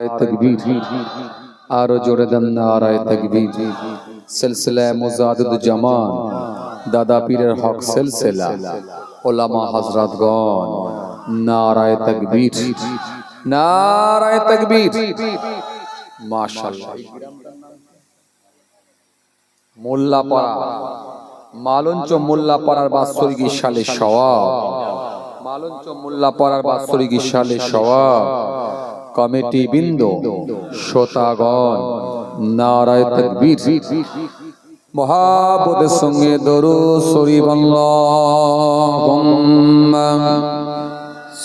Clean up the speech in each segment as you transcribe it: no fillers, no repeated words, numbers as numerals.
तकबीर आरो जोरे दम नाराए तकबीर सिलसिला मुजादिद जमान दादा पीरेर हक सिलसिला उलमा हजरतगण नाराए तकबीर माशाअल्लाह। মোল্লাপাড়া মালঞ্চ মোল্লাপাড়ার বাৎসরিক সালে সওয়াব, মালঞ্চ মোল্লাপাড়ার বাৎসরিক সালে সওয়াব। কমিটি বৃন্দ শ্রোতাগণ নারায়ে তাকবীর। মুহাব্বতের সঙ্গে দরুদ শরীফ আল্লাহুম্মা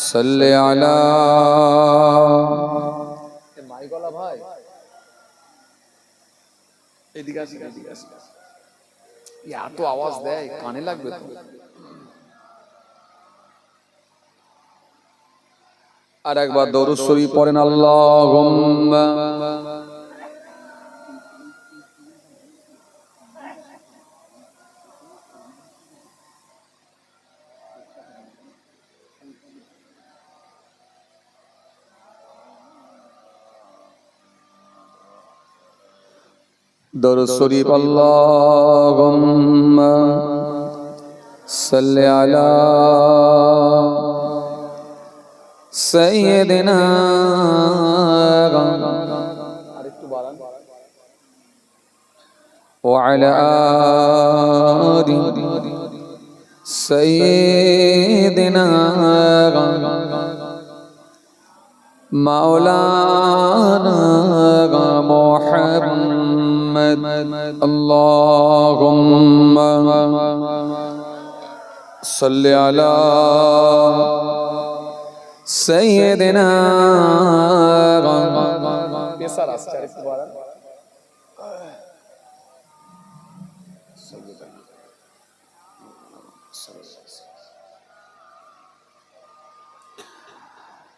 সাল্লি আলা। মাইগলা ভাই এদিকে আসি, এদিকে আসি। এত আওয়াজ দেয় কানে লাগবে তো। আর একবার দরুদ শরীফ পড়েন আল্লাহুম্মা। দরুদ শরীফ আল্লাহুম্মা সাল্লি আলা সাইয়্যিদিনা। আরেকটু বাড়ান। ওয়া আলা আলি সাইয়্যিদিনা মাওলানা মুহাম্মদ। আল্লাহুম্মা সাল্লি আলা সাইয়্যিদিনা। পেশার আসছে আরেকটু বাড়ান।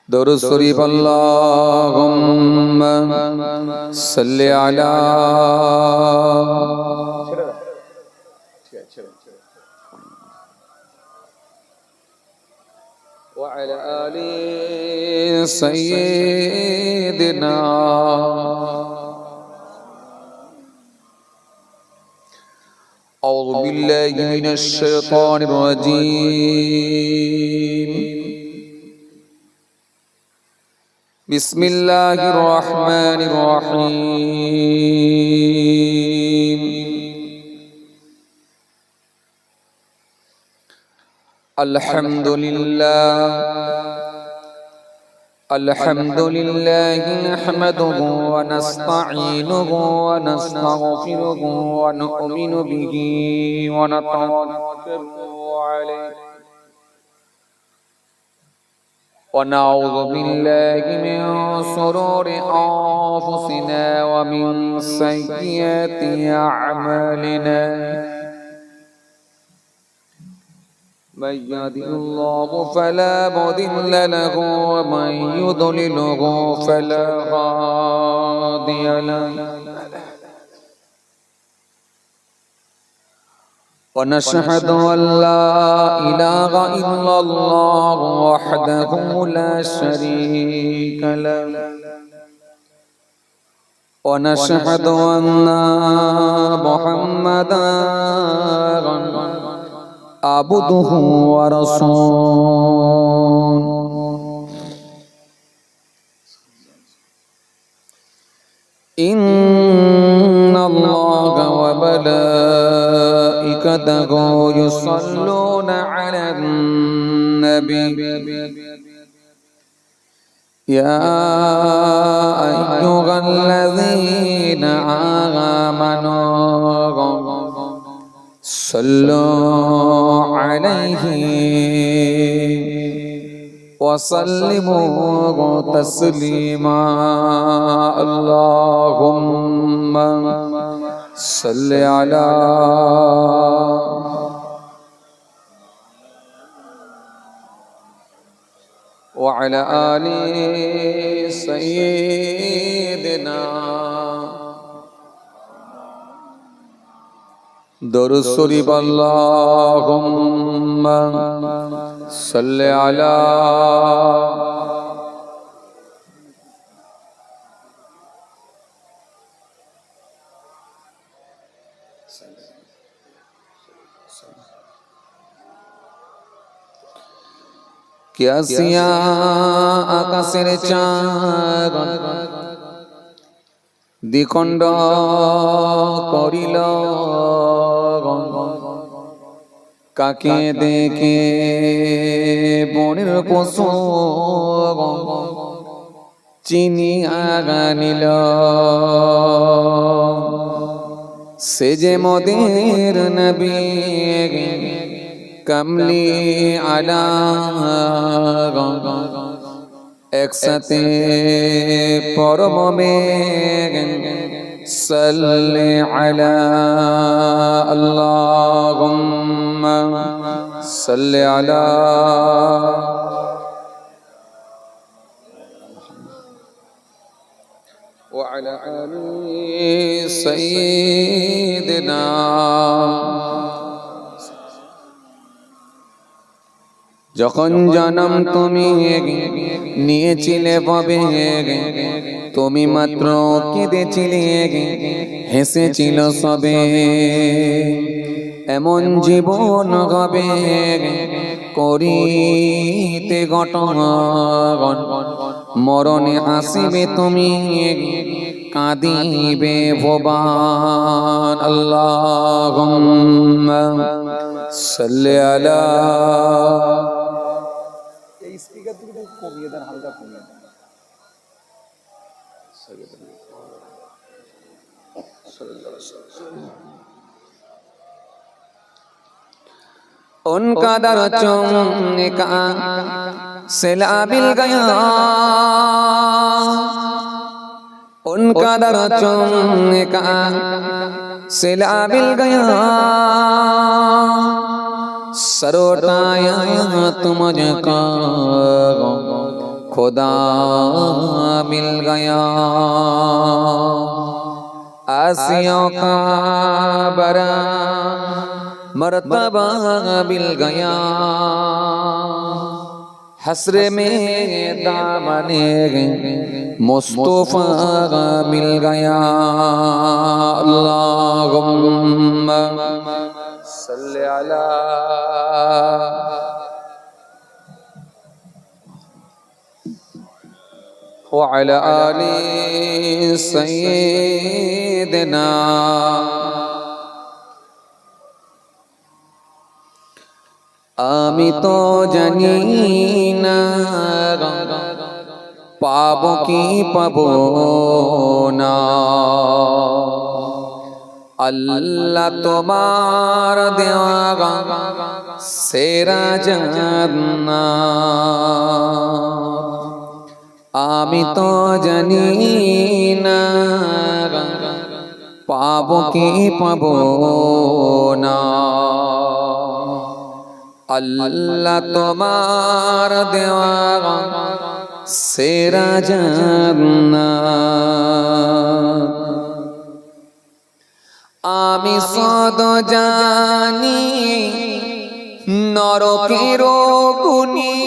দরুদ শরীফ আল্লাহুম্মা সাল্লি আলা। ওয়া আলা আলি সাইয়্যিদিনা। আউযু বিল্লাহি মিনাশ শাইতানির রাজীম। বিসমিল্লাহির রহমানির রহিম। আলহামদুলিল্লাহ আলহামদুলিল্লাহি নাহমাদুহু ওয়া নাস্তাঈনুহু ওয়া নাস্তাগফিরুহু ওয়া নু'মিনু বিহি ওয়া নাতাওয়াক্কালু আলাইহি ونعوذ بالله من شرور أنفسنا ومن سيئات أعمالنا من يهده الله فلا مضل له ومن يضلله فلا هادي له ونشهد أن لا إله إلا الله وحده لا شريك له ونشهد أن محمدا عبده ورسوله إن الله وملائكته يصلون على النبي يا أيها الذين آمنوا صلوا عليه وسلموا تسليما اللهم صل على وعلى آل سيدنا। দরুদ শরীফ আল্লাহুম্মা সাল্লি আলা কিয়াসিয়া আকাশের চাঁদ দ্বিখণ্ড করিল, কাকে দেখে বনের পশু চিনিয়া নিল। সে যে মোদের নবী কমলি আলা, একসাথে পরম বেগ সাল্লি আলা, আল্লাহুম্মা সাল্লি আলা ওয়া আলা আলি সাইয়্যিদিনা। যখন জন্ম তুমি নিয়েছিলে ভবে, তুমি মাত্র কেঁদেছিলে, হেসেছিল সবে। এমন জীবন হবে করিতে গঠন, মরণে আসিবে তুমি কাঁদিবে ভবান। আল্লাহুম্মা সাল্লি আলা। এই স্পিকার থেকে কমিয়ে দেন, হালকা কমিয়ে দেন। उनका दर चूमने का सिला मिल गया, उनका दर चूमने का सिला मिल गया। सर उठाया तो मुझको खुदा मिल गया। आसियों का बरा मर्तबा मिल गया, हसरे में दामने मुस्तफा मिल गया। अल्लाहुम्मा सल्ली अला व अला आलि सय्यिदिना। আমি তো জানি না পাবো কি পাবো না, আল্লাহ তোমার দেওয়া সেরা জান্নাত। আমি তো জানি না পাবো কি পাবো না, আল্লাহ তোমার দেওয়া সেরা জান্নাত। আমি সদ জানি নরকের গুনি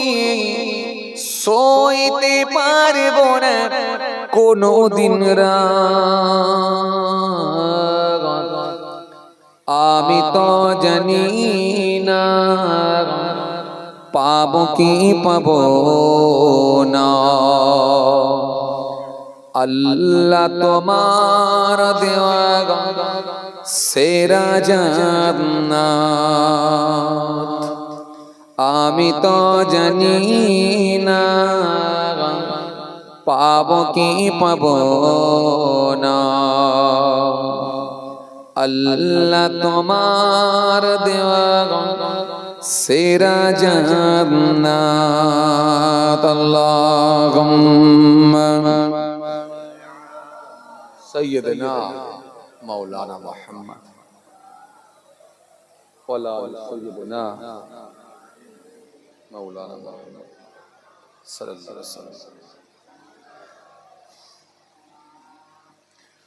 সইতে পারবো না কোনদিন রাত। আমি তো জানি না পাবো কি পাবো না, আল্লাহ তোমার দেওয়া সেরা জান্নাত। আমি তো জানি না পাবো কি পাবো না, আল্লাহ তোমার দেওয়া সেরা জান্নাত। আল্লাহুম্মা সাইয়্যিদিনা মাওলানা মুহাম্মদ ওয়ালা সাইয়্যিদিনা মাওলানা মুহাম্মদ সাল্লাল্লাহু আলাইহি ওয়াসাল্লাম।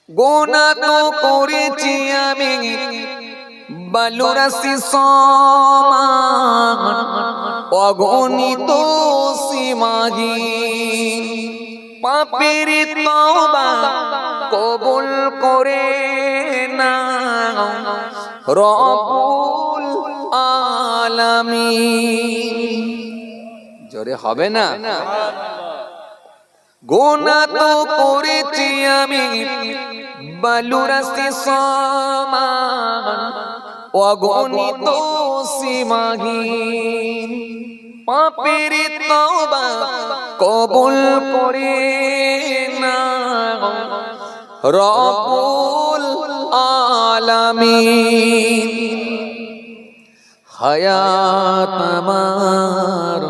গোনা তো করেছি আমি বালুরাশি সমান, অগণিত সীমাহীন পাপের তওবা কবুল করে না রব্বুল আলামিন। জোরে হবে না? গুনাহ তো করেছি আমি বালুরাশি সমান, অগণিত সীমাহীন। পাপের তওবা কবুল করে না রব্বুল আলামিন। হায়াত আমার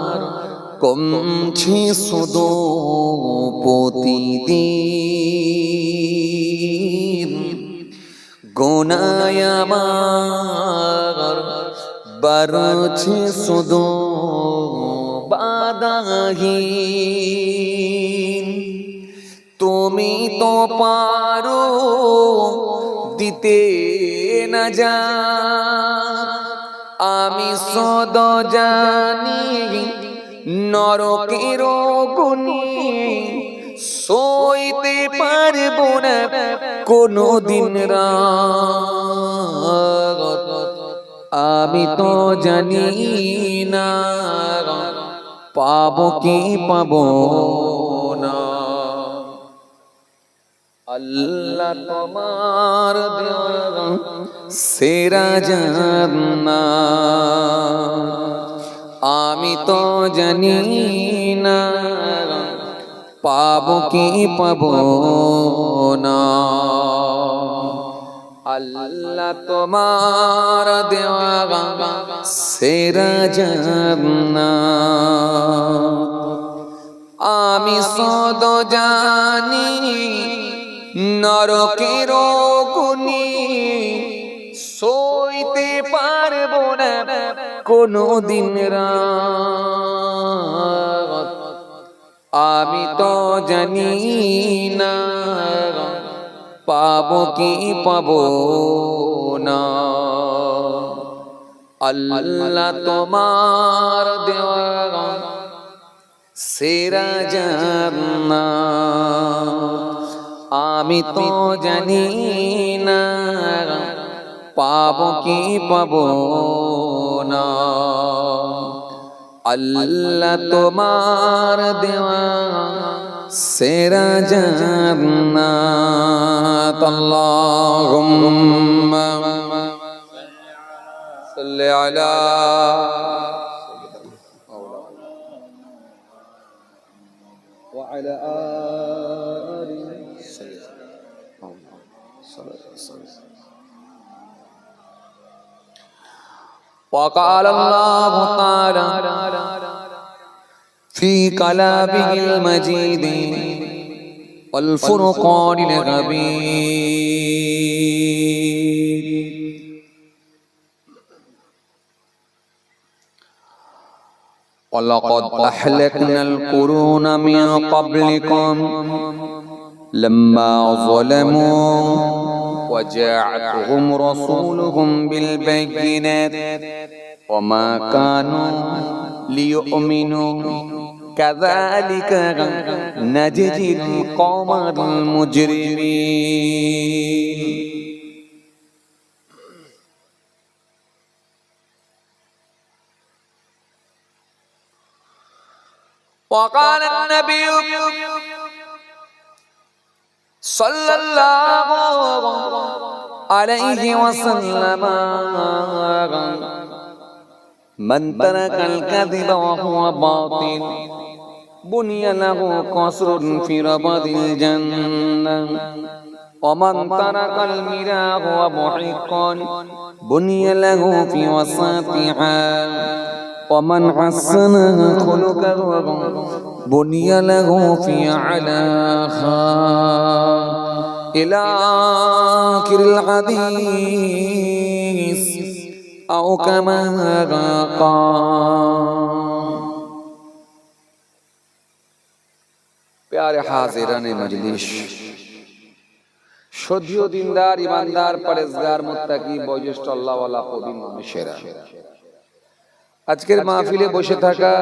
কমছে শুধু প্রতিদিন, গুনাহ আমার বাড়ছে শুধু বাধাহীন। তুমি তো পারো দিতে না যা, আমি সদ জানি নরকের গুনি সইতে পারবো না কোনদিন রাত। আমি তো জানি না পাবো কি পাবো না। আল্লাহ তোমার দেওয়া সেরা জান্নাত, আমি তো জানি না পাবো কি পাবো না। আল্লাহ তোমার দেওয়া সেরা জান্নাত, আমি সদ জানি নরকের গুনি সইতে পারবো না কোনদিন রাত। আমি তো জানি না পাবো কি পাবো না। আল্লাহ তোমার দেওয়া সেরা জান্নাত, আমি তো জানি না পাবো কি পাবো না। আল্লাহ তোমার দেওয়া সেরা জান্নাত। আল্লাহুম্মা সাল্লি আলা ওয়া আলা আলি وقال الله تعالى في كلامه المجيد والفرقان الحميد ولقد أهلكنا القرون من قبلكم لما ظلموا وجاءتهم رسولهم بالبينات وما كانوا ليؤمنوا كذلك نجزي القوم المجرمين. وقال النبي صلى الله عليه وسلم من ترك الكذب وهو باطل بني له قصر في ربض الجنة ومن ترك المراء وهو محق بني له في وسطها ومن حسن خلقه بني له في أعلاها إلى آخر الحديث أو كما قال. प्यारे हाजिराने मजलिस, সদীয় দিনদার ইমানদার পরেজগার মুত্তাকি বয়োজ্যেষ্ঠ আল্লাহওয়ালা প্রবীণ মানুষেরা, আজকের মাহফিলে বসে থাকা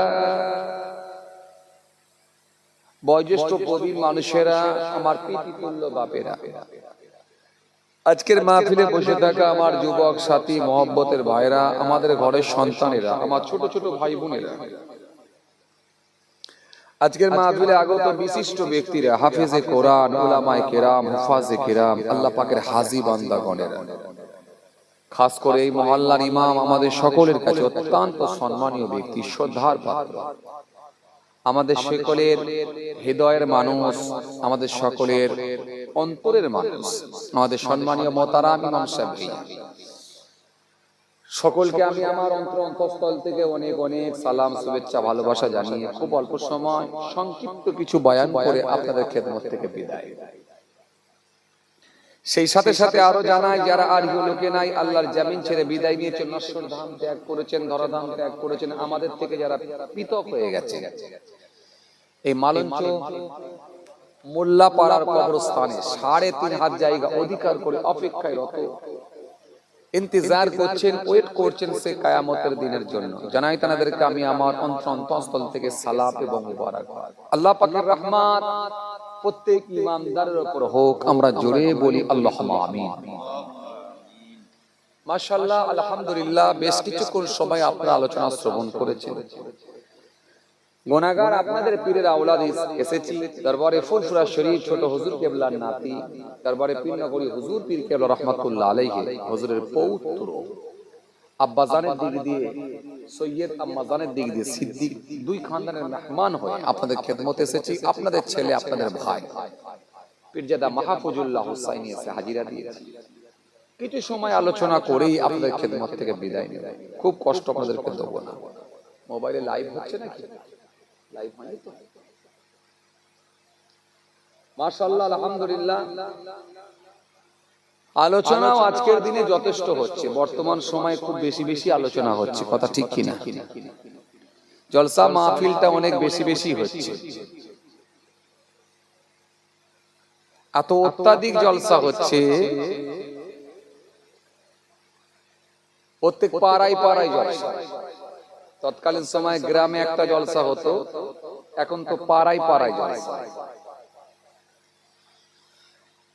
বয়োজ্যেষ্ঠ প্রবীণ মানুষেরা, আমার পিতৃতুল্য বাপেরা, আজকের মাহফিলে বসে থাকা আমার যুবক সাথী মহব্বতের ভাইরা, আমাদের ঘরের সন্তানেরা, আমার ছোট ছোট ভাই বোনেরা, আজকের মাহফিলে আগত বিশিষ্ট ব্যক্তিরা, হাফেজে কোরআন, উলামায়ে কেরাম, হুফাজে কেরাম, আল্লাহ পাকের হাজী বান্দাগণেরা, খাস করে এই মহল্লার ইমাম, আমাদের সকলের কাছে অত্যন্ত সম্মানীয় ব্যক্তি, শ্রদ্ধার পাত্র, আমাদের সকলের হৃদয়ের মানুষ, আমাদের সকলের অন্তরের মানুষ, আমাদের সম্মানীয় মোহতারাম ইমাম সাহেব, সকলকে আমি আমার অন্তঃস্থল থেকে অনেক অনেক সালাম, শুভেচ্ছা, ভালোবাসা জানিয়ে খুব অল্প সময় সংক্ষিপ্ত কিছু বয়ান করে আপনাদের খেদমত থেকে বিদায়। সেই সাথে সাথে আরো জানাই, যারা আর লোকে নাই, আল্লাহর জামিন ছেড়ে বিদায় নিয়েছেন, নশ্বর ধাম ত্যাগ করেছেন, ধরাধাম ত্যাগ করেছেন, আমাদের থেকে যারা পৃথক হয়ে গেছে, এই মালঞ্চ মোল্লাপাড়ার কবরস্থানে 3.5 হাত জায়গা অধিকার করে অপেক্ষায় রত, ইন্তজার করছেন, ওয়েট করছেন সে কিয়ামতের দিনের জন্য। জানাই তাদেরকে আমি আমার অন্তঃস্থল থেকে সালাম এবং মুবারকবাদ। আল্লাহ পাকের রহমত প্রত্যেক ইমানদারের উপর হোক, আমরা জোরে বলি আল্লাহুম্মা আমিন। মাশাআল্লাহ, আলহামদুলিল্লাহ, বেশ কিছুক্ষণ সময় আপনারা আলোচনা শ্রবণ করেছেন। গুনাহগার আপনাদের পীরের আওলাদ এসেছি দরবারে ফুরফুরা শরীফ ছোট হুজুর কেবলার নাতি, দরবারে পীরনগরী হুজুর পীর কেবলা রাহমাতুল্লাহ আলাইহি, হুজুরের পৌত্র, আব্বাজানের দিক দিয়ে সৈয়দ, আম্মাজানের দিক দিয়ে সিদ্দিক, দুই খানদানের মেহমান হয়ে আপনাদের খেদমতে এসেছি। আপনাদের ছেলে, আপনাদের ভাই পীরজাদা মাহফুজুল্লাহ হুসাইনি এসে হাজিরা দিয়েছি। কিছু সময় আলোচনা করেই আপনাদের খেদমত থেকে বিদায় নেব। খুব কষ্ট আপনাদেরকে দেব না। মোবাইলে লাইভ হচ্ছে নাকি? লাইভ হয়নি তো? মাশাআল্লাহ, আলহামদুলিল্লাহ, আলোচনাও আজকের দিনে যথেষ্ট হচ্ছে। বর্তমান সময়ে খুব বেশি বেশি আলোচনা হচ্ছে, কথা ঠিক কিনা? জলসা মাহফিলটা অনেক বেশি বেশি হচ্ছে, এত অত্যাধিক জলসা হচ্ছে, প্রত্যেক পাড়ায় পাড়ায় জলসা। তৎকালীন সময় গ্রামে একটা জলসা হতো, এখন তো পাড়ায় পাড়ায় জলসা।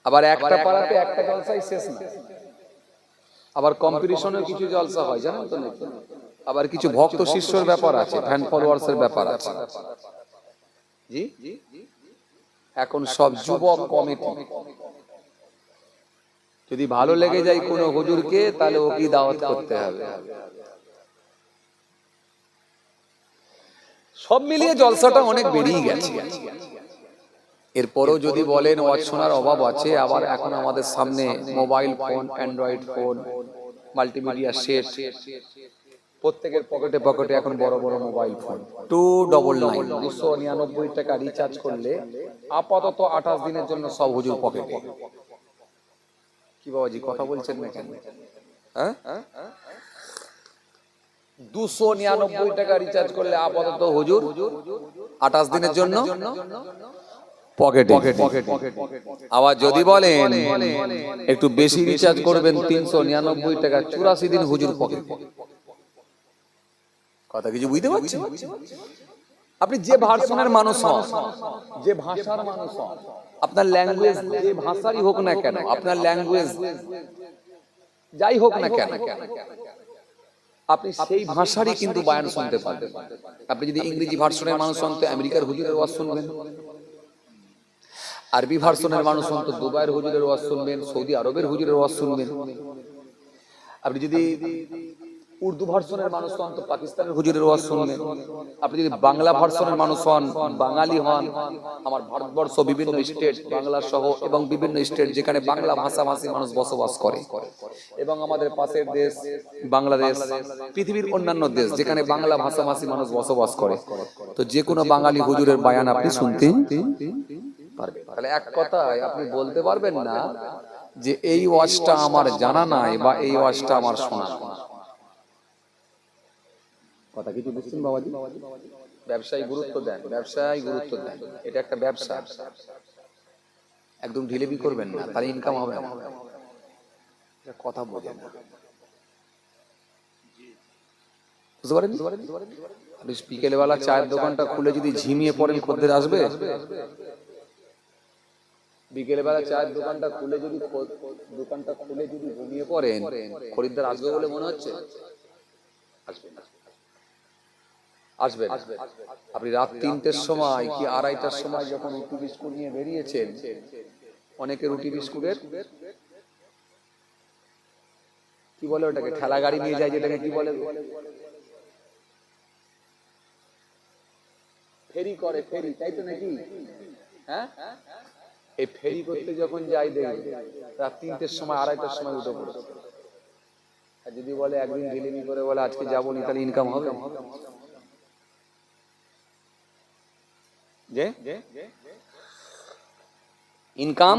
আবার একটা পাড়াতে একটা জলসাই শেষ না, আবার কম্পিটিশনে কিছু জলসা হয়, জানেন তো নাকি? আবার কিছু ভক্ত শিষ্যর ব্যাপার আছে, ফ্যান ফলোয়ার্স এর ব্যাপার আছে। জি, এখন সব যুবক কমিটি, যদি ভালো লেগে যায় কোনো হুজুরকে, তাহলে ওকে দাওয়াত করতে হবে। সব মিলিয়ে জলসাটা অনেক বেড়েই গেছে। এরপরও যদি বলেন ওয়াজ শোনার অভাব আছে, আবার এখন আমাদের সামনে mobile phone, Android phone, multimedia set, প্রত্যেকের পকেটে পকেটে এখন বড় বড় মোবাইল ফোন। 299 299 টাকা রিচার্জ করলে আপাতত 28 দিনের জন্য সব হুজুর পকেটে। কি বাবাজি, কথা বলছেন না কেন? হ্যাঁ, 299 টাকা রিচার্জ করলে আপাতত হুজুর 28 দিনের জন্য পকেটে। আবার যদি বলেন একটু বেশি রিচার্জ করবেন, 399 টাকা, 84 দিন হুজুর পকেটে। কথা কিছু বুঝতে পারছেন? আপনি যে ভার্সনের মানুষ হন, যে ভাষার মানুষ হন, আপনার ল্যাঙ্গুয়েজ যে ভাষারই হোক না কেন, আপনার ল্যাঙ্গুয়েজ যাই হোক না কেন, আপনি সেই ভাষারই কিন্তু বয়ান শুনতে পারবেন। আপনি যদি ইংরেজি ভার্সনের মানুষ হন তো আমেরিকার হুজুরের ওয়াজ শুনবেন, আরবি ভার্সনের মানুষ হন তো দুবাইয়ের হুজুরের ওয়াজ শুনবেন, সৌদি আরবের হুজুরের ওয়াজ শুনবেন। আপনি যদি উর্দু ভার্সনের মানুষ হন তো পাকিস্তানের হুজুরের ওয়াজ শুনবেন। আপনি যদি বাংলা ভার্সনের মানুষ হন, বাঙালি হন, আমার ভারতবর্ষ বিভিন্ন স্টেট, বাংলা সহ এবং বিভিন্ন স্টেট যেখানে বাংলা ভাষাভাষী মানুষ বসবাস করে, এবং আমাদের পাশের দেশ বাংলাদেশ, পৃথিবীর অন্যান্য দেশ যেখানে বাংলা ভাষাভাষী মানুষ বসবাস করে, তো যে কোনো বাঙালি হুজুরের বয়ান আপনি শুনতে পারবেন। তাহলে এক কথায় আপনি বলতে পারবেন না যে এই ওয়াজটা আমার জানা নাই বা এই ওয়াজটা আমার শোনা। কথা কিছু বুঝছেন বাবাজি? ব্যবসায়ী গুরুত্ব দেন, ব্যবসায়ী গুরুত্ব দেন, এটা একটা ব্যবসা। একদম ঢিলেবি করবেন না, তাহলে ইনকাম হবে না। কথা বোঝেন না, বুঝতে পারেন? আপনি বিকেলবেলা চায়ের দোকানটা খুলে যদি ঝিমিয়ে পড়েন, খদ্দের আসবে? বিকেলবেলা চায়ের দোকানটা খুলে যদি ঘুমিয়ে পড়েন, খরিদ্দার আসবে বলে মনে হচ্ছে? আসবে না। আপনি রাত 3টের সময় কি 2:30টার সময় যখন রুটি বিস্কুট নিয়ে বেরিয়েছেন, অনেকে রুটি বিস্কুটের কি বলে ওটাকে, ঠেলা গাড়ি নিয়ে যায়, যেটাকে কি বলে, ফেরি করে, ফেরি, তাই তো নাকি? হ্যাঁ, এই ফেরি করতে যখন যাই দেখি রাত 3টের সময় 2:30টার সময় উঠে পড়ে। আর যদি বলে একদিন ঢিলিমি করে বলে আজকে যাবো নি, তাহলে ইনকাম হবে? যে ইনকাম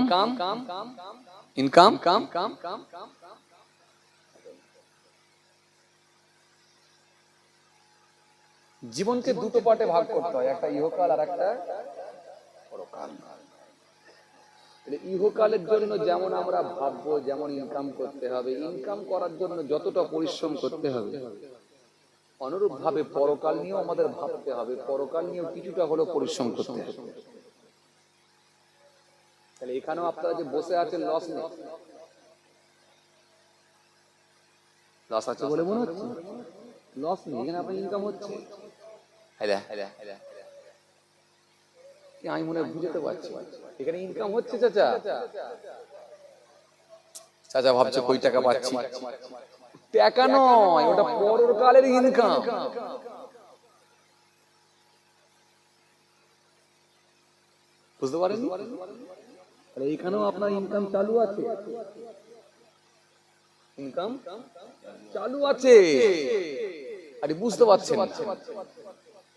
জীবনকে দুটো পার্টে ভাগ করতে হয়, একটা ইহকাল আর একটা পরকাল। ইহকালের জন্য যেমন আমরা ভাববো, যেমন ইনকাম করতে হবে, ইনকাম করার জন্য যতটা পরিশ্রম করতে হবে, অনুরূপ ভাবে পরকাল নিয়েও আমাদের ভাবতে হবে, পরকাল নিয়েও কিছুটা হলেও পরিশ্রম করতে হবে। তাহলে এখানেও আপনারা যে বসে আছেন, লস নেই? লস আছে বলে মনে হচ্ছে? লস নেই, এখানে আপনার ইনকাম হচ্ছে। আমি মনে বুঝতে পারছি এখানে ইনকাম হচ্ছে। চাচা ভাবছে কই টাকা পাচ্ছি, টাকা নয়, ওটা পরকালের ইনকাম। বুঝতে পারেন? এইখানেও আপনার ইনকাম চালু আছে, ইনকাম চালু আছে, আরে বুঝতে পারছেন?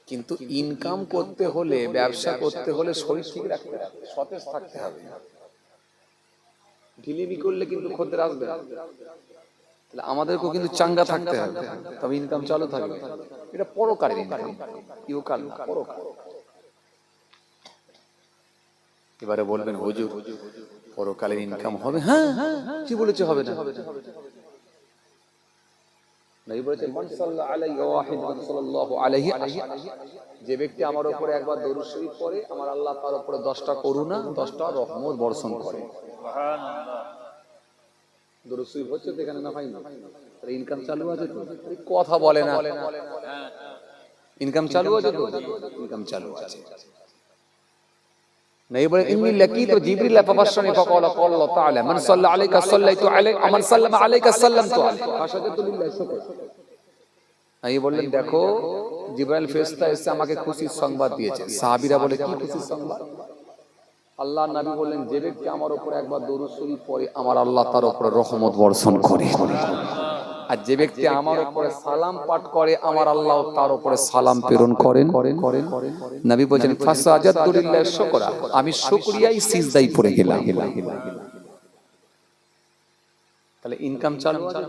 কিন্তু ইনকাম করতে হলে, ব্যবসা করতে হলে শরীর ঠিক রাখতে হবে, সতেজ থাকতে হবে। ঢিলিমি করলে কিন্তু খদ্দের আসবে না। তাহলে আমাদেরকেও কিন্তু চাঙ্গা থাকতে হবে, তবে ইনকাম চালু থাকবে। এটা পরকালের ইনকাম, ইহকাল না, পরকাল। এবারে বলবেন হুজুর পরকালের ইনকাম হবে? হ্যাঁ, কি বলেছে হবে না? নবী বলেছেন মান সাল্লাল্লাহু আলাইহি ওয়া সাল্লাল্লাহু আলাইহি, যে ব্যক্তি আমার উপরে একবার দরুদ শরীফ পড়ে, আমার আল্লাহ তার উপরে 10টা করুণা, 10টা রহমত বর্ষণ করে। সুবহানাল্লাহ। দরুদ শরীফ হচ্ছে তো এখানে না ভাই? না, তাহলে ইনকাম চালু আছে তো? কথা বলে না, ইনকাম চালু আছে তো? ইনকাম চালু আছে। नहीं बोले इन्नी लकी तो जिब्रील फबशरनी फक़ाल क़ाल अल्लाह ताला मन सल्ला अलैका सल्लैतु अलैहि व मन सल्लमा अलैका सल्लमतु अलैहि फाशहादतु लिल्लाहि शुक्र। नहीं বললেন দেখো জিবরাইল ফেরেশতা এসে আমাকে খুশির সংবাদ দিয়েছে। সাহাবীরা বলে কি খুশির সংবাদ? আল্লাহর নবী বললেন যে ব্যক্তি আমার উপর একবার দরুদ শরীফ পড়ে, আমার আল্লাহ তার উপরে রহমত বর্ষণ করে। আর যে ব্যক্তি আমার উপরে সালাম পাঠ করে, আমার আল্লাহ তার উপরে সালাম প্রেরণ করেন। নবী বলেন ফাসাজাদতু লিল্লাহি শুকরা, আমি শুকরিয়ায় সিজদায় পড়ে গেলাম। তাহলে ইনকাম চালু আছে?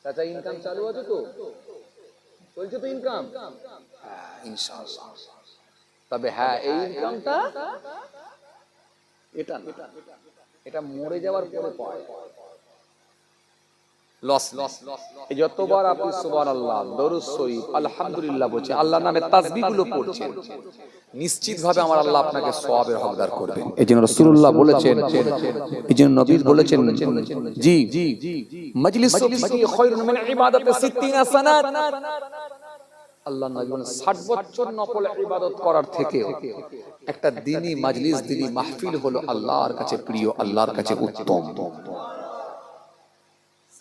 চাচা ইনকাম চালু আছে তো? চলছে তো ইনকাম? ইনশাআল্লাহ। তবে হ্যাঁ, এই ইনকামটা এটা মরে যাওয়ার পরে পায়। লস। এই যতবার আপনি সুবহানাল্লাহ, দরুদ শরীফ, আলহামদুলিল্লাহ বলছেন, আল্লাহর নামে তাসবিহগুলো পড়ছেন, নিশ্চিতভাবে আমার আল্লাহ আপনাকে সওয়াবের হকদার করবেন। এইজন্য রাসূলুল্লাহ বলেছেন, এইজন্য নবী বলেছেন, জি মাজলিস সুফি খায়রুন মিন ইবাদাতি 60 সানাত। আল্লাহ নবী বলেন 60 বছর নফল ইবাদত করার থেকে একটা দ্বীনি মাজলিস, দ্বীনি মাহফিল হলো আল্লাহর কাছে প্রিয়, আল্লাহর কাছে উত্তম।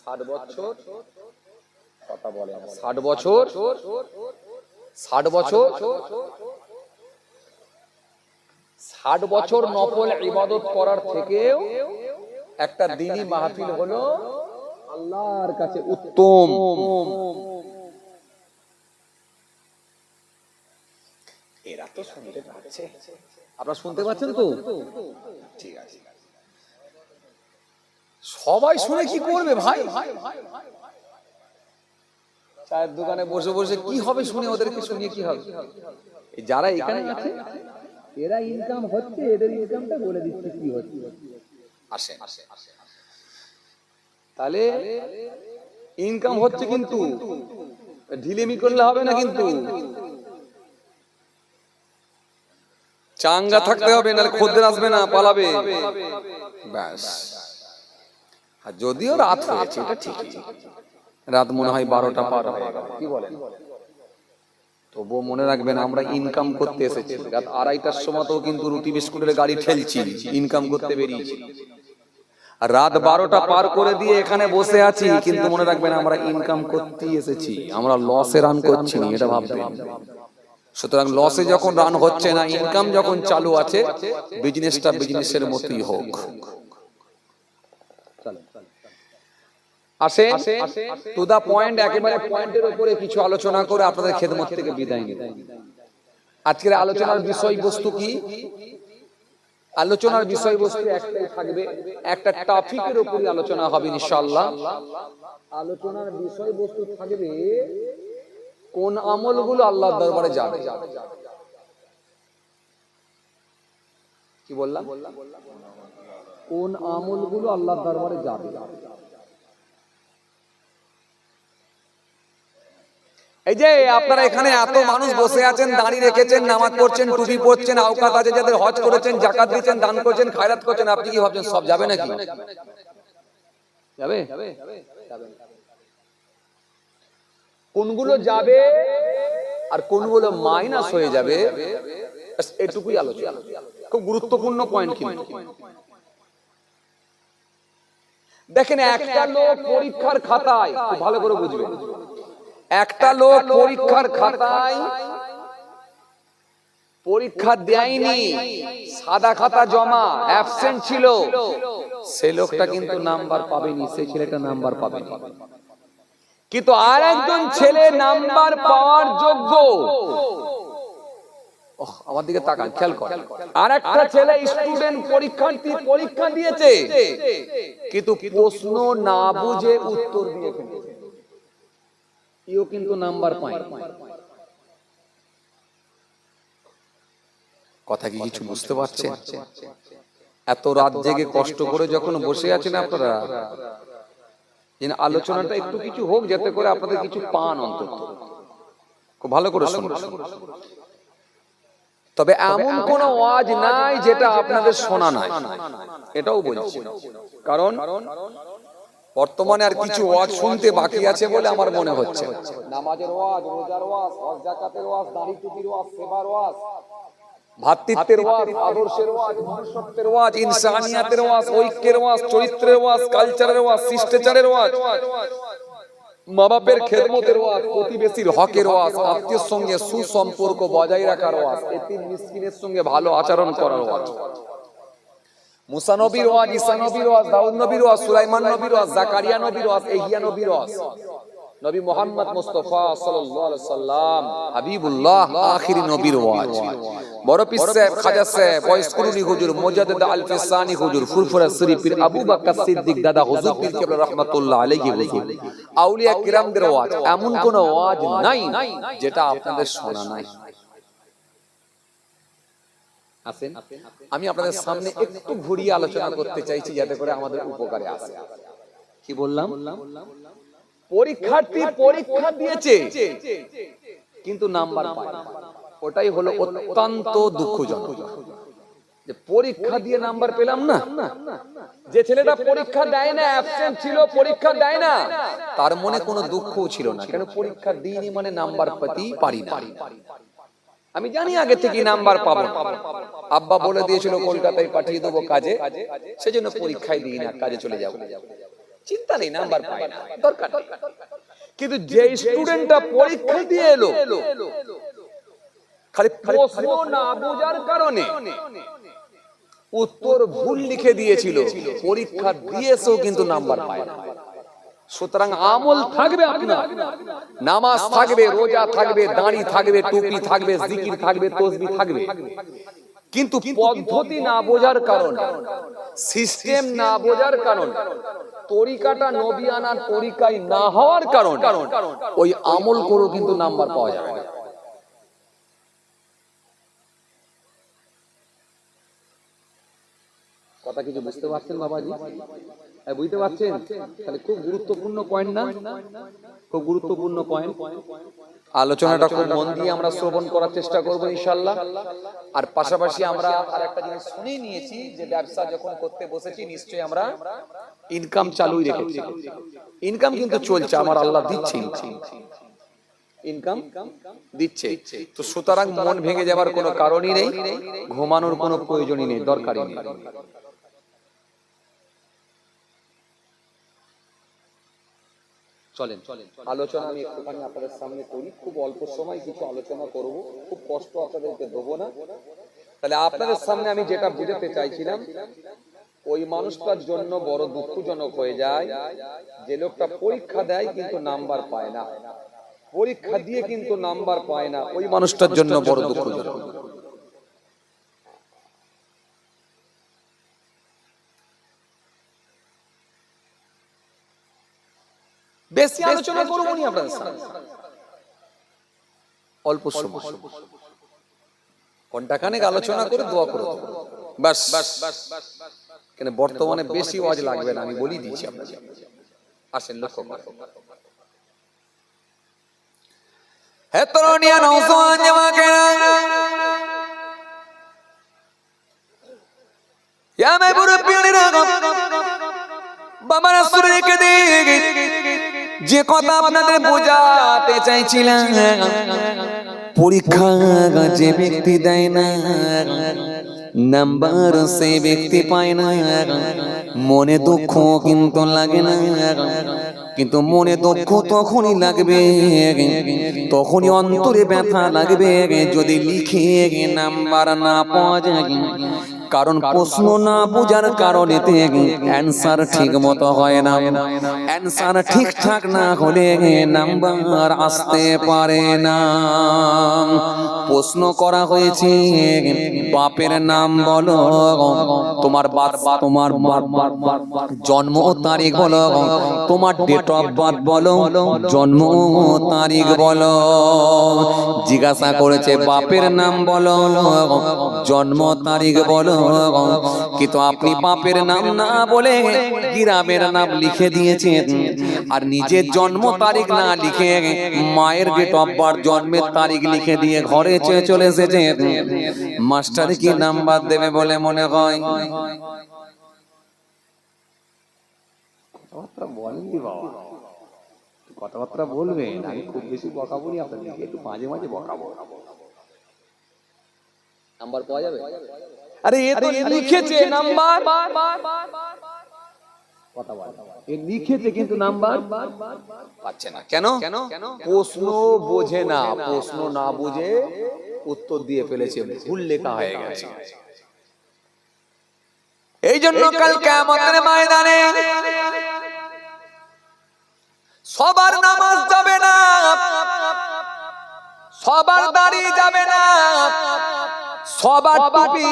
60 বছর কথা বলে, 60 বছর 60 বছর নফল ইবাদত করার থেকেও একটা দ্বীনি মাহফিল হলো আল্লাহর কাছে উত্তম। এরা তো শুনতে পাচ্ছে, আপনারা শুনতে পাচ্ছেন তো? ঠিক আছে, সবাই শুনে কি করবে ভাই? চায়ের দোকানে বসে বসে কি হবে শুনে? ওদেরকে শুনিয়ে কি হবে? যারা এখানে আছে এরা ইনকাম হচ্ছে, এদের ইনকামটা বলে দিচ্ছে কি হচ্ছে। আসে তাহলে ইনকাম হচ্ছে, কিন্তু ঢিলেমি করলে হবে না। কিন্তু চাঙ্গা থাকতে হবে, নাহলে খদ্দের আসবে না, পালাবে। ব্যাস। আর যদিও রাত হয়েছে, এটা ঠিক, রাত মনে হয় 12টা পার হয়ে গেল, কি বলেন? তবুও মনে রাখবেন আমরা ইনকাম করতে এসেছি। রাত 2:30টার সময়তেও কিন্তু রুটি বিস্কুটের গাড়ি ঠেলছি, ইনকাম করতে বেরিয়েছি। আর রাত 12টা পার করে দিয়ে এখানে বসে আছি, কিন্তু মনে রাখবেন আমরা ইনকাম করতেই এসেছি, আমরা লসে রান করছি না, এটা ভাববেন। সুতরাং লসে যখন রান হচ্ছে না, ইনকাম যখন চালু আছে, বিজনেসটা বিজনেসের মতোই হোক। আসেন টু দা পয়েন্ট, একেবারে পয়েন্টের উপরে কিছু আলোচনা করে আপনাদের খেদমত থেকে বিদায় নিই। আজকের আলোচনার বিষয়বস্তু কি? আলোচনার বিষয়বস্তু একটাই থাকবে, একটা টপিকের উপরে আলোচনা হবে ইনশাআল্লাহ। আলোচনার বিষয়বস্তু থাকবে কোন আমলগুলো আল্লাহর দরবারে যাবে। কি বললাম? কোন আমলগুলো আল্লাহর দরবারে যাবে। এই যে আপনারা এখানে এত মানুষ বসে আছেন, দাঁড়িয়ে রেখেছেন, নামাজ পড়ছেন, টুপি পড়ছেন, আওকাত আছে যাদের, হজ করেছেন, যাকাত দিচ্ছেন, দান করছেন, খায়রাত করছেন, আপনি কি ভাবছেন সব যাবে নাকি? যাবে? কোনগুলো যাবে আর কোনগুলো মাইনাস হয়ে যাবে, এটুকুই আলোচনা। খুব গুরুত্বপূর্ণ পয়েন্ট কিন্তু। দেখেন, একটা লোক পরীক্ষার খাতায়, খুব ভালো করে বুঝবেন, একটা লোক পরীক্ষার খাতায় পরীক্ষা দেয়নি, সাদা খাতা জমা, অ্যাবসেন্ট ছিল, সে লোকটা কিন্তু নাম্বার পাবেনি, সেই ছেলেটা নাম্বার পাবেনি। কিন্তু আর একজন ছেলে নাম্বার পাওয়ার যোগ্য, আমার দিকে তাকান, খেয়াল করেন, আর একটা ছেলে স্টুডেন্ট পরীক্ষার্থী পরীক্ষা দিয়েছে, কিন্তু প্রশ্ন না বুঝে উত্তর দিয়ে ফেলেছে, এও কিন্তু নাম্বার পায়। কথা কি কিছু বুঝতে পারছেন? এত রাত জেগে কষ্ট করে যখন বসে আছেন আপনারা, আলোচনাটা একটু কিছু হোক, যাতে করে আপনাদের কিছু পান অন্তত। খুব ভালো করে শুনুন। তবে এমন কোন ওয়াজ নাই যেটা আপনাদের শোনা নাই, এটাও বলছি, কারণ বর্তমানে আর কিছু ওয়াজ শুনতে বাকি আছে বলে আমার মনে হচ্ছে। নামাজের ওয়াজ, রোজার ওয়াজ, হজ যাকাতের ওয়াজ, দাড়ি টুপির ওয়াজ, সেবার ওয়াজ, ভাতৃত্বের ওয়াজ, আদর্শের ওয়াজ, মনুষ্যত্বের ওয়াজ, ইনসানিয়াতের ওয়াজ, ঐক্যের ওয়াজ, চরিত্রের ওয়াজ, কালচারের ওয়াজ, শিষ্টাচারের ওয়াজ, মা বাপের খেদমতের ওয়াজ, প্রতিবেশীর হকের ওয়াজ, আত্মীয়ের সঙ্গে সুসম্পর্ক বজায় রাখার ওয়াজ, এতিম মিসকিনের সঙ্গে ভালো আচরণ করার ওয়াজ, মুসা নবীর ওয়াজ, ঈসা নবীর ওয়াজ, দাউদ নবীর ওয়াজ, সুলাইমান নবীর ওয়াজ, জাকারিয়া নবীর ওয়াজ, ইহইয়া নবীর ওয়াজ, নবী মুহাম্মদ মুস্তাফা সাল্লাল্লাহু আলাইহি সাল্লাম হাবিবুল্লাহ আখিরি নবীর ওয়াজ, বড় পীর সাহেব, খাজা সাহেব, ওয়াইসকুরুনি হুজুর, মুজাদ্দিদ আল-ফিসানি হুজুর, ফুরফুরা শরীফ পীর আবু বকর সিদ্দিক দাদা হুজুর পীর কেবলা রাহমাতুল্লাহ আলাইহি হুজুর, আউলিয়া কিরামদের ওয়াজ, এমন কোন ওয়াজ নাই যেটা আপনাদের শোনা নাই। আসেন, আমি আপনাদের সামনে একটু ঘুরিয়ে আলোচনা করতে চাইছি, যাতে করে আমাদের উপকারে আসে। কি বললাম? পরীক্ষার্থী পরীক্ষা দিয়েছে কিন্তু নাম্বার পায় না, ওটাই হলো অত্যন্ত দুঃখজনক, যে পরীক্ষা দিয়ে নাম্বার পেলাম না। যে ছেলেটা পরীক্ষা দেয় না, অ্যাবসেন্ট ছিল, পরীক্ষা দেয় না, তার মনে কোনো দুঃখও ছিল না, কেন পরীক্ষা দিইনি মানে নাম্বার পেতেই পারি না। আমি জানি আগে থেকে নাম্বার পাবো, আব্বা বলে দিয়েছিল কলকাতায় পাঠিয়ে দেবো কাজে, সেজন্য পরীক্ষায় দিই না, কাজে চলে যাবো, চিন্তা নেই, নাম্বার পাই না, দরকার নেই। কিন্তু যে স্টুডেন্টটা পরীক্ষা দিয়ে এলো, খালি প্রশ্ন না বোঝার কারণে উত্তর ভুল লিখে দিয়েছিল, পরীক্ষা দিয়েছেও কিন্তু নাম্বার পায় না। সুতরাং আমল থাকবে আপনার, নামাজ থাকবে, রোজা থাকবে, দাড়ি থাকবে, টুপি থাকবে, জিকির থাকবে, তাসবিহ থাকবে, কিন্তু পদ্ধতি না বোঝার কারণ, সিস্টেম না বোঝার কারণ, তরিকাটা নবী আনার তরিকায় না হওয়ার কারণ, ওই আমল করেও কিন্তু নাম্বার পাওয়া যাবে না। কথা কিছু বুঝতে পারছেন বাবাজি? বুঝতে পারছেন? তাহলে খুব গুরুত্বপূর্ণ পয়েন্ট না? খুব গুরুত্বপূর্ণ পয়েন্ট। আলোচনাটা খুব মন দিয়ে আমরা শ্রবণ করার চেষ্টা করবো ইনশাআল্লাহ। আর পাশাপাশি আমরা আরেকটা জিনিস শুনে নিয়েছি যে ব্যবসা যখন করতে বসেছি নিশ্চয়ই আমরা ইনকাম চালুই রেখেছি। ইনকাম কিন্তু চলছে, আমার আল্লাহ দিচ্ছে ইনকাম দিচ্ছে। তো সুতরাং মন ভেঙে যাবার কোনো কারণই নেই, ঘুমানোর কোনো প্রয়োজনই নেই, দরকারই নেই। চলেন আলোচনা আমি একটুখানি আপনাদের সামনে করি, খুব অল্প সময় কিছু আলোচনা করব, খুব কষ্ট আপনাদেরকে দেবো না। তাহলে আপনাদের সামনে আমি যেটা বুঝাতে চাইছিলাম, ওই মানুষটার জন্য বড় দুঃখজনক হয়ে যায় যে লোকটা পরীক্ষা দেয় কিন্তু নাম্বার পায় না, পরীক্ষা দিয়ে কিন্তু নাম্বার পায় না, ওই মানুষটার জন্য বড় দুঃখজনক। বেশি আলোচনা করব না আপনাদের সামনে, অল্প সময় ঘন্টাখানেক আলোচনা করে দোয়া করব বাস। কেন বর্তমানে বেশি ওয়াজ লাগবে না, আমি বলি দিচ্ছি আপনাদের। আসেন লক্ষ্য করুন। হে তরুণিয়া নওজোয়ান জামাকেরা, ইয়া মে মুরব্বিয়ানিরা, বাবা রাসূলকে দেখে যে কথা আপনাদের বোঝাতে চাইছিলাম, পরীক্ষা যে ব্যক্তি দেয় না নাম্বার, সেই ব্যক্তি পায় না। মনে দুঃখ কিন্তু লাগে না, কিন্তু মনে দুঃখ তখনই লাগবে, তখনই অন্তরে ব্যথা লাগবে যদি লিখে নাম্বার না পাওয়া যায়। কারণ প্রশ্ন না বোঝার কারণে অ্যান্সার ঠিক মতো হয় না, অ্যান্সার ঠিকঠাক না হলে নাম্বার আসতে পারে না। প্রশ্ন করা হয়েছে বাপের নাম বলো, তোমার জন্ম তারিখ বলো, তোমার ডেট অফ বার্থ বলো, জন্ম তারিখ বলো। জিজ্ঞাসা করেছে বাপের নাম বলো, জন্ম তারিখ বলো, কিন্তু আপনি বাপের নাম না বলে গ্রামের নাম লিখে দিয়েছেন, আর নিজের জন্ম তারিখ না লিখে মায়ের ডেট অফ বার্থ, জন্মের তারিখ লিখে দিয়ে ঘরে চলে এসেছেন। মাস্টার কি নাম্বার দেবে বলে মনে হয়? কথাবার্তা বলবেন, আমি খুব বেশি বকা বলি আপনাদেরকে, একটু মাঝে মাঝে বকাবো। নাম্বার পাওয়া যাবে? আরে এ তো লিখেছে নাম্বার, কথা বল, এ লিখেছে কিন্তু নাম্বার পাচ্ছে না। কেন? প্রশ্ন বোঝে না, প্রশ্ন না বুঝে উত্তর দিয়ে ফেলেছে, ভুল লেখা হয়ে গেছে। এই জন্য কাল কিয়ামতের ময়দানে সবার নামাজ যাবে না, সবার দাড়ি যাবে না, সবার টুপি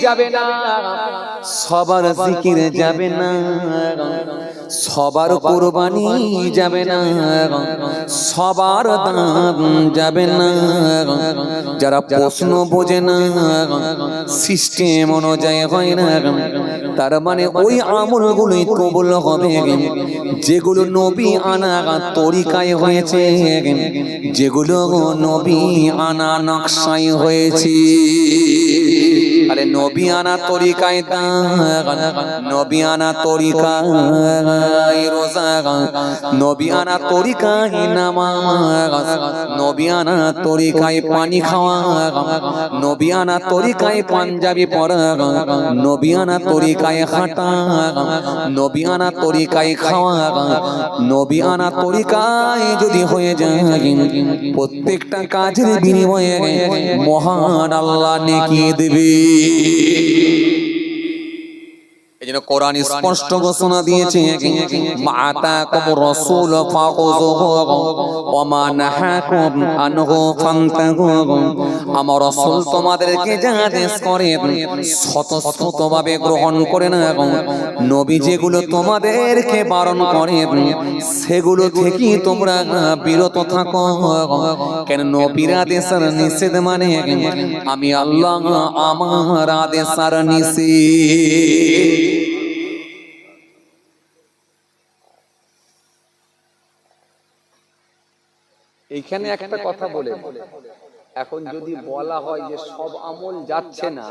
যাবে না, সবার জিকির যাবে না, সবার কুরবানি যাবে না, সবার দান যাবে না। যারা প্রশ্ন বোঝে না, সিস্টেম অনুযায়ী হয় না, তার মানে ওই আমলগুলোই কবুল হবে যেগুলো নবী আনা তরিকায় হয়েছে, যেগুলো নবী আনা নকশায় হয়েছে। আরে নবী আনা তরিকায় দান, নবী আনা তরিকায় রোজা, নবী আনা তরিকায় নামাজ, নবী আনা তরিকায় পানি খাওয়া, নবী আনা তরিকায় পাঞ্জাবি পরা, নবী আনা তরিকায় হাঁটা, নবী আনা তরিকায় খাওয়া, নবী আনা তরিকায় যদি হয়ে যায়, প্রত্যেকটা কাজের বিনিময়ে মহান আল্লাহ নেকি দেবে। এজন্য কোরআন স্পষ্ট ঘোষণা দিয়েছে, মাআতাকুম রাসূল ফাখুযুহু ওয়া মা নাহাকুম আনহু ফান্তাহু। আমার রাসূল তোমাদেরকে যা আদেশ করেন স্বতঃস্ফূর্তভাবে গ্রহণ করে না, নবী যেগুলো তোমাদেরকে বারণ করেন সেগুলো থেকে তোমরা বিরত থাকো। কেন নবীর আদেশ আর নিষেধ মানে আমি আল্লাহ আমার আদেশ আর নিষেধ। এইখানে একটা কথা বলে, এখন যদি বলা হয় যে সব আমল যাচ্ছে না,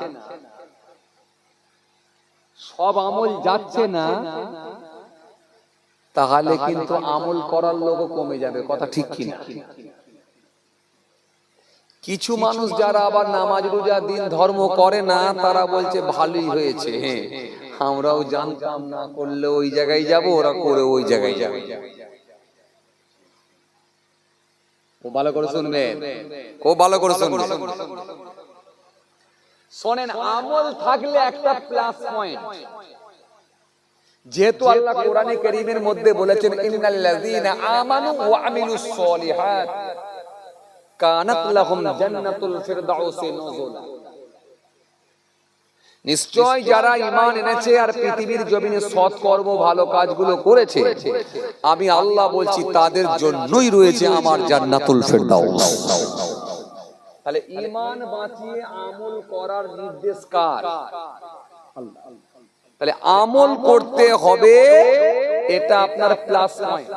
সব আমল যাচ্ছে না, তাহলে কিন্তু আমল করার লোকও কমে যাবে। কথা ঠিক কিনা? কিছু মানুষ যারা আবার নামাজ রোজা দিন ধর্ম করে না, তারা বলছে ভালোই হয়েছে, হ্যাঁ আমরাও জানতাম, না করলে ওই জায়গায় যাব, ওরা করে ওই জায়গায় যাবে। খুব ভালো করে শুনবেন, খুব ভালো করে শুনবেন। শোনেন, আমল থাকলে একটা প্লাস পয়েন্ট। যেহেতু আল্লাহ কোরআনে কারীমের মধ্যে বলেছেন ইন্নাল্লাযীনা আমানু ওয়া আমিলুস সলিহাত কানাত লাহুম জান্নাতুল ফিরদাউসি নুজুলা, নিশ্চয় যারা ঈমান এনেছে আর পৃথিবীর জমিনে সৎকর্ম ভালো কাজগুলো করেছে, আমি আল্লাহ বলছি তাদের জন্যই রয়েছে আমার জান্নাতুল ফিরদাউস। তাহলে ঈমান বাঁচিয়ে আমল করার নির্দেশ কার? আল্লাহ। তাহলে আমল করতে হবে, এটা আপনার প্লাস পয়েন্ট।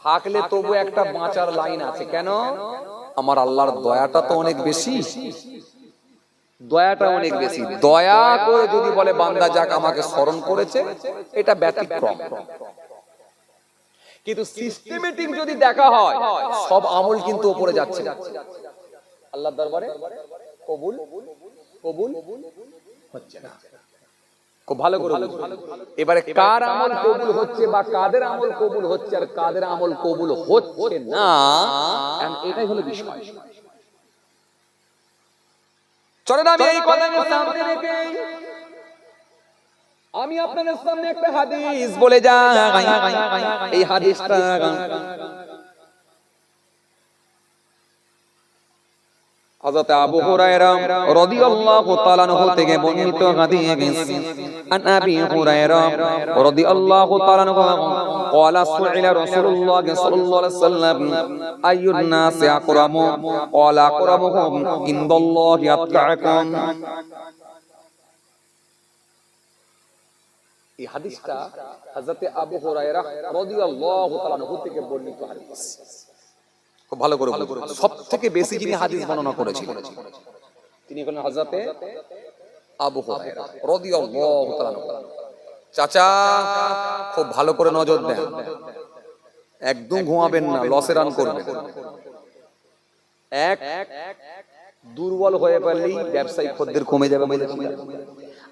থাকলে তবু একটা বাঁচার লাইন আছে। কেন? আমার আল্লাহর দয়াটা তো অনেক বেশি, দয়াটা অনেক বেশি। দয়া করে যদি বলে বান্দা যাক আমাকে স্মরণ করেছে, এটা ব্যতিক্রম। কিন্তু সিস্টেমেটিক যদি দেখা হয়, সব আমল কিন্তু উপরে যাচ্ছে, আল্লাহর দরবারে কবুল কবুল হচ্ছে না। খুব ভালো করে এবারে কার আমল কবুল হচ্ছে বা কাদের আমল কবুল হচ্ছে আর কাদের আমল কবুল হচ্ছে না, এটাই হলো বিষয়। চলেন আমি এই কথাকে সামনে রেখে আমি আপনাদের সামনে একটা হাদিস বলে যাই। এই হাদিসটা হযরত আবু হুরায়রা রাদিয়াল্লাহু তাআলা আনহু থেকে বর্ণিত হাদিস। আন আবি হুরায়রা রাদিয়াল্লাহু তাআলা আনহু قال سئل رسول الله صلى الله عليه وسلم أي الناس أكرم قال أكرمهم عند الله أتقاكم। এই হাদিসটা হযরত আবু হুরায়রা রাদিয়াল্লাহু তাআলা আনহু থেকে বর্ণিত হাদিস। খুব ভালো করে সবথেকে বেশি যিনি হাদিস বর্ণনা করেছিলেন তিনি হলেন হযরত আবু হুরায়রা রাদিয়াল্লাহু তাআলা আনহু। চাচা খুব ভালো করে নজর দেন, একদম ঘুমাবেন না, লসে রান করবেন। এক দুর্বল হয়ে পড়লেই ব্যবসায়িক খদ্দের কমে যাবে।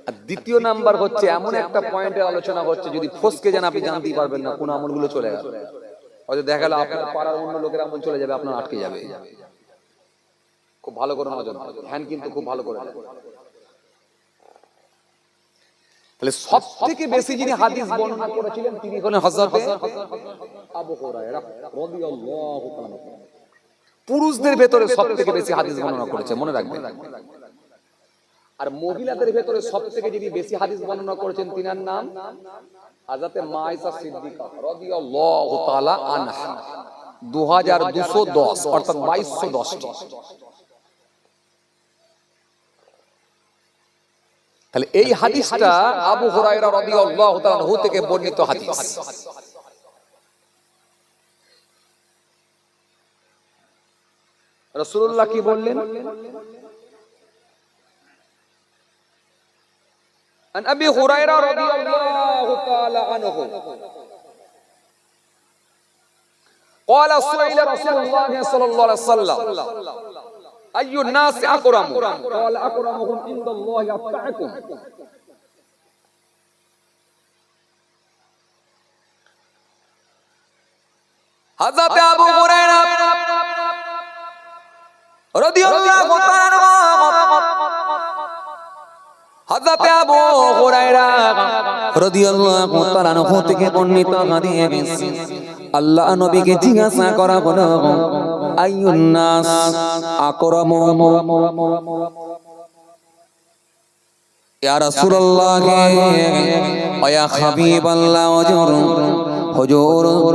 আর দ্বিতীয় নাম্বার হচ্ছে এমন একটা পয়েন্টের আলোচনা হচ্ছে, যদি ফসকে যান আপনি জানতেই পারবেন না কোন আমলগুলো চলে গেল। হয়তো দেখা গেল আপনার পাড়ার অন্য লোকের আমল চলে যাবে, আপনার আটকে যাবে। খুব ভালো করে নজর ধ্যান কিন্তু খুব ভালো করে। তাহলে সবথেকে বেশি যিনি হাদিস বর্ণনা করেছিলেন তিনি হলেন হযরত আবু হুরায়রা রাদিয়াল্লাহু তাআলা। পুরুষদের ভেতরে সবথেকে বেশি হাদিস বর্ণনা করেছে, মনে রাখবেন। আর মহিলাদের ভেতরে সবথেকে যিনি বেশি হাদিস বর্ণনা করেছেন তিনার নাম হযরত মায়েশা সিদ্দিকা রাদিয়াল্লাহু তাআলা আনহা। 2210 অর্থাৎ 2210টি। তাহলে এই হাদিসটা আবু হুরায়রা রাদিয়াল্লাহু তাআলা আনহু থেকে বর্ণিত হাদিস। রাসূলুল্লাহ কি বললেন? عن أبي هريرة رضي الله تعالى عنه قال سئل رسول الله صلى الله عليه وسلم أي الناس أكرم قال أكرمهم عند الله أتقاكم। حضرت أبو هريرة رضي الله تعالى عنه হযরত আবু হুরায়রা রাদিয়াল্লাহু তাআলা আনহু থেকে বর্ণিত হাদিস। আল্লাহ নবীকে জিজ্ঞাসা করা হলো আইয়ুন নাস আকরামু, ইয়া রাসূলুল্লাহ ওয়া ইয়া হাবিবাল্লাহ, হুজুর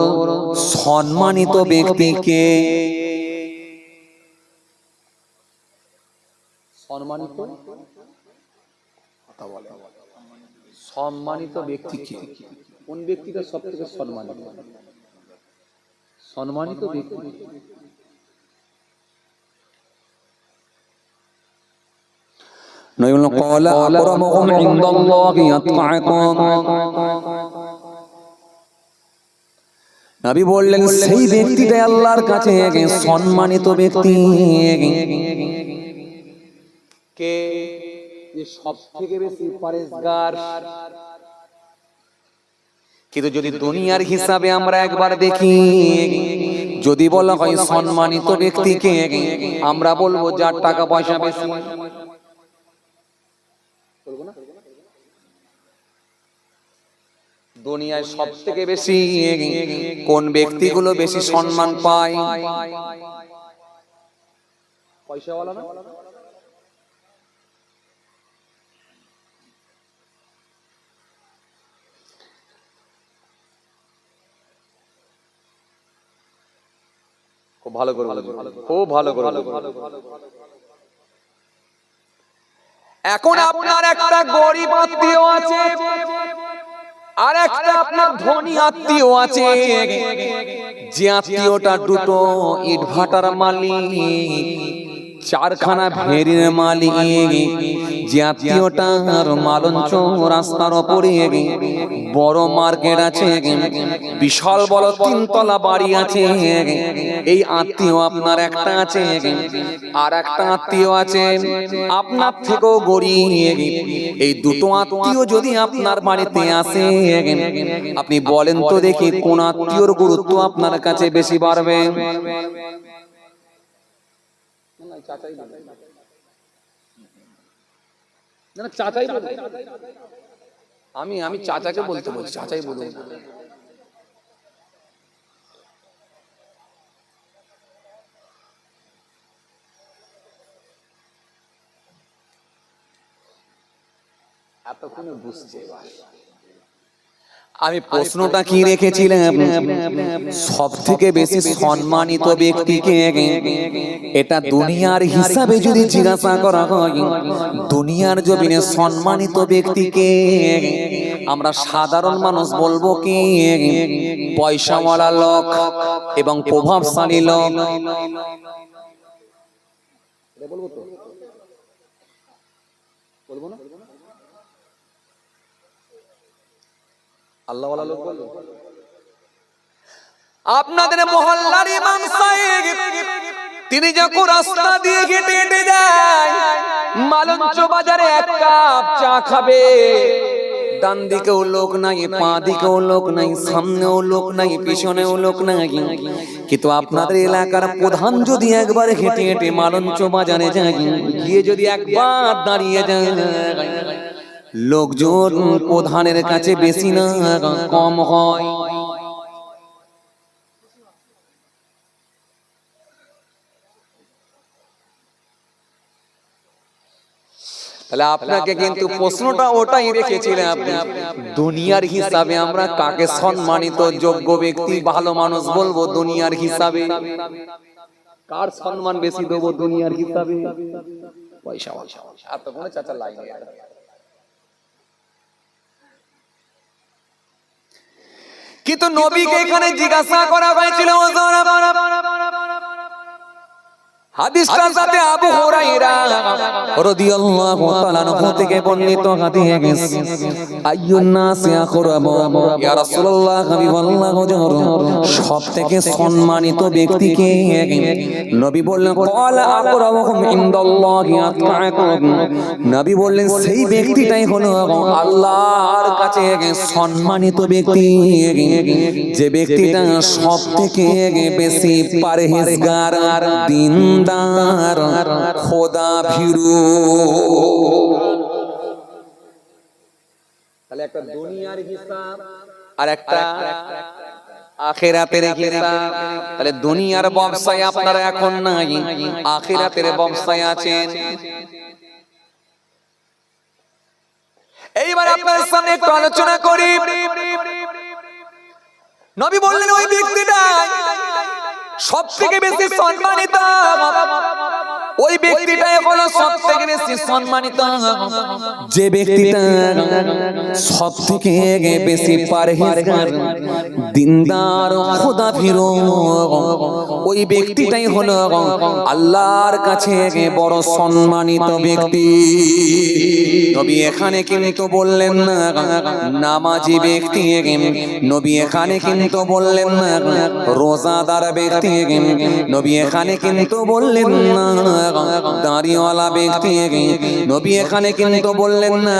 সম্মানিত ব্যক্তিকে, সম্মানিত সম্মানিত ব্যক্তিকে, কোন ব্যক্তিটা সবথেকে সম্মানিত? সম্মানিত ব্যক্তি। নবী قال أكرمكم عند الله أتقاكم। নবী বললেন সেই ব্যক্তিটাই আল্লাহর কাছে সম্মানিত ব্যক্তি। কে যে সবথেকে বেশি পরেশগার। কিন্তু যদি দুনিয়ার হিসাবে আমরা একবার দেখি, যদি বলা হয় সম্মানিত ব্যক্তিকে, আমরা বলবো যার টাকা পয়সা বেশি। দুনিয়ায় সব থেকে বেশি কোন ব্যক্তিগুলো বেশি সম্মান পায়? পয়সাওয়ালা না? খুব ভালো করে, খুব ভালো করে। এখন আপনার একটা গরিব আত্মীয় আছে, আর একটা আপনার ধনী আত্মীয় আছে। যে আত্মীয়টা দুটো ইট ভাটার মালিক, চারখানা ভেড়ির মালিক, যে আত্মীয়টার মালঞ্চ রাস্তার ওপরে বড় মার্কেট আছে, বিশাল বড় 3 তলা বাড়ি আছে, এই আত্মীয় আপনার একটা আছে। আর একটা আত্মীয় আছে আপনার থেকেও গরিব। এই দুটো আত্মীয় যদি আপনার বাড়িতে আসে, আপনি বলেন তো দেখি কোন আত্মীয়র গুরুত্ব আপনার কাছে বেশি বাড়বে? আমি চাচাকে বলতে বলছি, চাচাই বলুন। এতক্ষণে বুঝছে। আমি প্রশ্নটা কি রেখেছিলাম? সব থেকে বেশি সম্মানিত ব্যক্তিকে, এটা দুনিয়ার হিসাবে যদি জিজ্ঞাসা করা হয়, দুনিয়ার জমিনে সম্মানিত ব্যক্তিকে আমরা সাধারণ মানুষ বলবো কি পয়সাওয়ালা লোক এবং প্রভাবশালী লোক? বলবো তো, বলবো না? আল্লাহওয়ালা লোক বলবো। আপনাদের মহল্লার ইমাম সাহেব তিনি যখন রাস্তা দিয়ে হেঁটে হেঁটে যায়, মালঞ্চ বাজারে 1 কাপ চা খাবে, ডান দিকেও লোক নাই, পা দিকেও লোক নাই, সামনেও লোক নাই, পিছনেও লোক নাই। কিন্তু আপনাদের এলাকার প্রধান যদি একবার হেঁটে হেঁটে মালঞ্চ বাজারে যায়, গিয়ে যদি একবার দাঁড়িয়ে যায়, লোকজন প্রধানের কাছে বেশি না কম হয়? তাহলে আপনাকে কিন্তু প্রশ্নটা ওটাই রেখেছিলাম, দুনিয়ার হিসাবে আমরা কাকে সম্মানিত যোগ্য ব্যক্তি ভালো মানুষ বলবো? দুনিয়ার হিসাবে কার সম্মান বেশি দেবো দুনিয়ার হিসাবে? পয়সা। আর তো কোনো চাচা লাইনে কিন্তু নবীকে এখানে জিজ্ঞাসা করা হয়েছিল। হাদিসটার সাথে আবু হুরায়রা রাদিয়াল্লাহু তাআলা আনহু থেকে বর্ণিত হাদিস, আইয়ুন নাসি আকরামু ইয়া রাসূলুল্লাহ, হাবিবাল্লাহ, সবথেকে সম্মানিত ব্যক্তিকে? নবী বললেন ক্বালা আকরামুকুম ইনদাল্লাহি আতকাকুম। নবী বললেন সেই ব্যক্তিটাই হলো আল্লাহর কাছে সম্মানিত ব্যক্তি, যে ব্যক্তিটা সবথেকে বেশি পরহেজগার, দিনদার, খোদা ভীরু। তাহলে একটা দুনিয়ার হিসাব আর একটা আখিরাতের হিসাব। তাহলে দুনিয়ার ব্যবসায় আপনারা এখন নাই, আখিরাতের ব্যবসায় আছেন। এইবার আপনাদের সামনে একটু আলোচনা করি। নবী বললেন ওই ব্যক্তিটা সব থেকে বেশি সম্মানিত, ওই ব্যক্তিটাই হলো সব থেকে বেশি সম্মানিত যে ব্যক্তিটা সব থেকে বেশি পরহেজগার দিনদার খোদাভীরু ওই ব্যক্তিটাই হলো আল্লাহর কাছে বড় সম্মানিত ব্যক্তি। নবী এখানে কিন্তু বললেন না নামাজি ব্যক্তি, নবী এখানে কিন্তু বললেন না রোজাদার ব্যক্তি, নবী এখানে কিন্তু বললেন না দাড়িওয়ালা ব্যক্তি, নবী এখানে কিন্তু বললেন না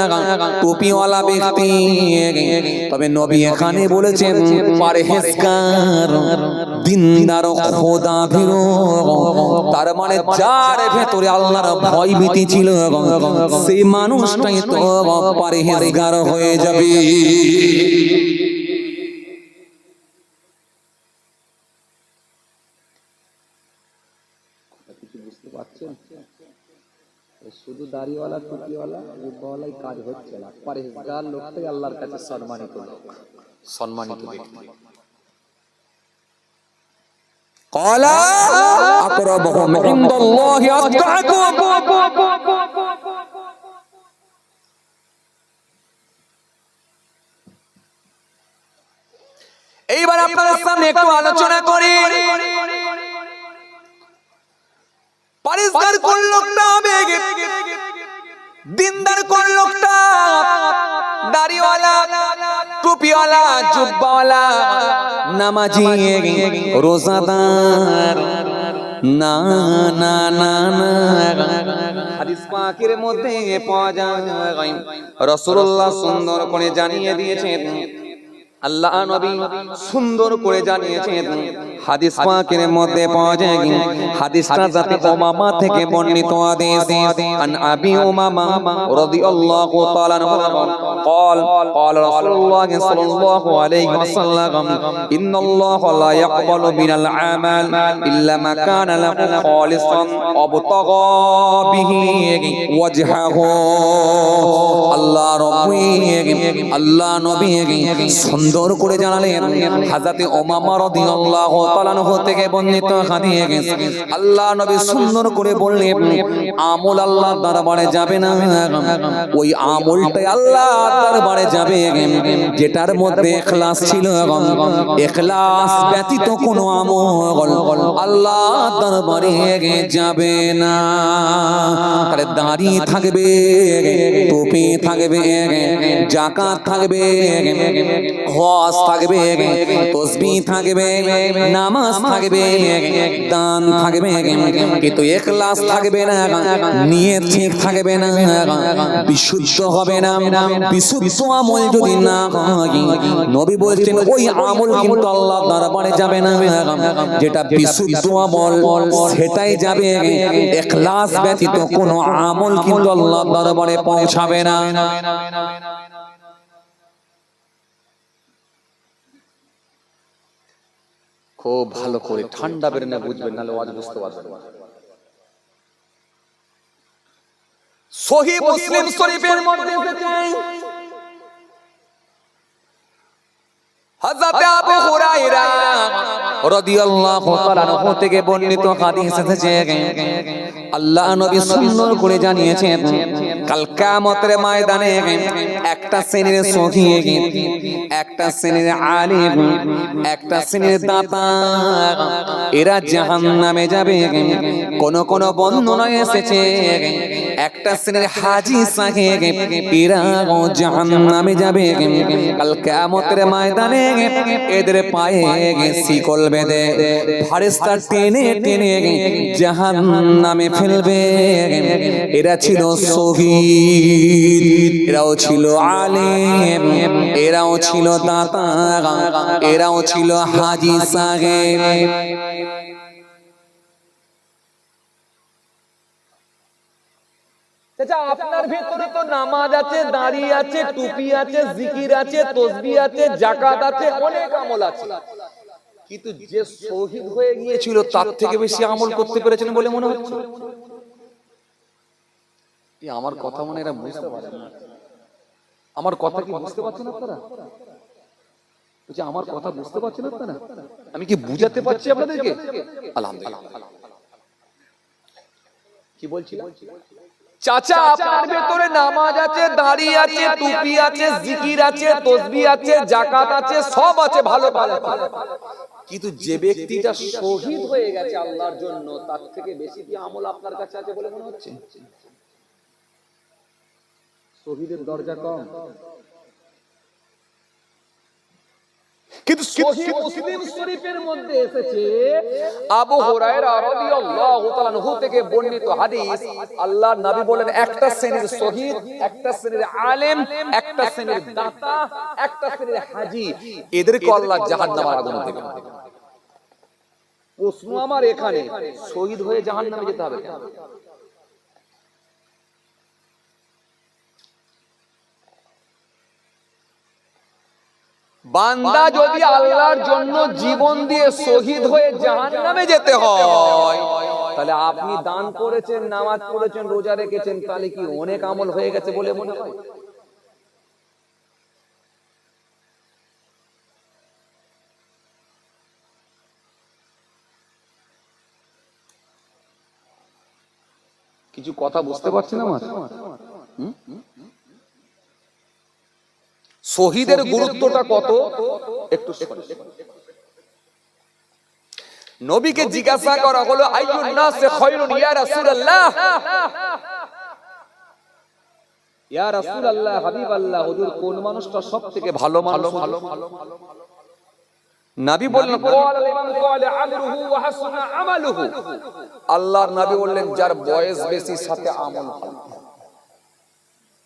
টুপিওয়ালা ব্যক্তি, তবে নবী এখানে বলেছেন পরহেজগার দিনদার খোদাভীরু। তার মানে যার ভেতরে আল্লাহর ভয় ভীতি ছিল সেই মানুষটাই তো পরহেজগার হয়ে যাবে। শুধু দাড়িওয়ালা টুপিওয়ালা রুব্বাওয়ালাই কাজ হচ্ছে না, পরহেজগার লোকটাই আল্লাহর কাছে সম্মানিত লোক, সম্মানিত ব্যক্তি। قال أقربهم عند الله أتقاكم। এইবার আপনাদের সামনে একটু আলোচনা করি পরিষ্কার কোন লোকটা হবে, দিনদার কোন লোকটা, দাড়িওয়ালা টুপিওয়ালা জুব্বাওয়ালা নামাজি রোজাদার না না না না। হাদিস পাকের মধ্যে পাওয়া যায় রাসূলুল্লাহ সুন্দর করে জানিয়ে দিয়েছেন, আল্লাহ নবী সুন্দর করে জানিয়েছেন। হাদিস পাকের মধ্যে পাওয়া যায়, হাদিসটা যাতে উমামা থেকে বর্ণিত হাদিস, আন আবি উমামা রাদিয়াল্লাহু তাআলা আনহু قال قال رسول الله صلى الله عليه وسلم ان الله لا يقبل من العمل الا ما كان له خالصا وابتغى به وجهه। আল্লাহ রব্বি আল্লাহ নবী সুন্দর করে জানালেন, হযরতে উমামা রাদিয়াল্লাহু তাআলা আনহু থেকে বর্ণিত হাদিস, আল্লাহ নবী সুন্দর করে বললেন আমল আল্লাহর দরবারে যাবে না, ওই আমলটাই আল্লাহর দরবারে যাবে যেটার মধ্যে ইখলাস ছিল। ইখলাস ব্যতীত কোনো আমল আল্লাহর দরবারে যাবে না। তাহলে দাড়ি থাকবে, টুপি থাকবে, যাকাত থাকবে, হজ থাকবে, তাসবিহ থাকবে, নামাজ থাকবে, দান থাকবে, কিন্তু ইখলাস থাকবে না, নিয়ত ঠিক থাকবে না, বিশুদ্ধ হবে না। বিশুদ্ধ আমল যদি না হয়, নবী বলছেন ওই আমল কিন্তু আল্লাহর দরবারে যাবে না। যেটা বিশুদ্ধ আমল সেটাই যাবে, ইখলাস ব্যতীত কোনো আমল কিন্তু আল্লাহর দরবারে পৌঁছাবে না। খুব ভালো করে ঠান্ডা বের না বুঝবেন, নাহলে ওয়াজ বুঝতে পারবেন না। সহিহ মুসলিম শরীফের মধ্যে হযরত আবু হুরায়রা রাদিয়াল্লাহু তাআলা আনহু থেকে বর্ণিত হাদিস এসেছে, আল্লাহ নবী সুন্দর করে জানিয়েছেন কাল কিয়ামতের ময়দানে একটা শ্রেণীর শহীদ, একটা শ্রেণীর আলিম, একটা শ্রেণীর দাতা, এরা জাহান্নামে যাবে। কোন কোন বর্ণনায় এসেছে একটা শ্রেণীর হাজী সাহেব, এরা জাহান্নামে যাবে। কাল কিয়ামতের ময়দানে এদের পায়ে শিকল বেঁধে ফেরেশতা টেনে টেনে জাহান্নামে ফেলবে। এরা ছিল শহীদ, এরাও ছিল আলেম, এরাও ছিল দাতা, এরাও ছিল হাজী সাহেব। আপনার ভেতরে তো নামাজ আছে, দাড়ি আছে, টুপি আছে, জিকির আছে, তাসবিহ আছে, যাকাত আছে, অনেক আমল আছে, কিন্তু যে শহীদ হয়ে গিয়েছিল তার থেকে বেশি আমল করতে পেরেছেন বলে মনে হচ্ছে। আমার কথা মনে এরা বুঝতে পারছেন না। আমার কথা কি বুঝতে পারছেন আপনারা? বলছি আমার কথা বুঝতে পারছেন আপনারা? আমি কি বুঝাতে পারছি আপনাদেরকে? আলহামদুলিল্লাহ। কি বলছিলাম? চাচা আপনার ভেতরে নামাজ আছে, দাড়ি আছে, টুপি আছে, জিকির আছে, তাসবিহ আছে, যাকাত আছে, সব আছে, ভালো ভালো, কিন্তু যে ব্যক্তিটা শহীদ হয়ে গেছে আল্লাহর জন্য, তার থেকে বেশি কি আমল আপনার কাছে আছে বলে মনে হচ্ছে? শহীদের দরজা কম, কিন্তু সহিহ মুসলিম শরীফের মধ্যে এসেছে আবু হুরায়রা রাদিয়াল্লাহু তাআলা আনহু থেকে বর্ণিত হাদিস, আল্লাহর নবী বলেন একটা শ্রেণীর শহীদ, একটা শ্রেণীর আলেম, একটা শ্রেণীর দাতা, একটা শ্রেণীর হাজী, এদেরকে আল্লাহ জাহান্নামের আগুনে দেবেন। প্রশ্ন আমার এখানে, শহীদ হয়ে জাহান্নামে যেতে হবে কেন? বান্দা যদি আল্লাহর জন্য জীবন দিয়ে শহীদ হয়ে জাহান্নামে যেতে হয়, তাহলে আপনি দান করেছেন, নামাজ পড়েছেন, রোজা রেখেছেন, তাহলে কি অনেক আমল হয়ে গেছে বলে মনে হয়? কিছু কথা বুঝতে পারছেন আমার? শহীদের গুরুত্বটা কত একটু নবীকে জিজ্ঞাসা করা হলো, আইয়ুন নাসে খায়রুন ইয়া রাসূলুল্লাহ, ইয়া রাসূলুল্লাহ, হাবিবাল্লাহ, হুজুর কোন মানুষটা সবথেকে ভালো মানুষ? নবী বললেন, ক্বালা লিমান ক্বালা আমরুহু ওয়া হাসানা আমালুহু, আল্লাহর নবী বললেন যার বয়স বেশি সাথে আমল ভালো।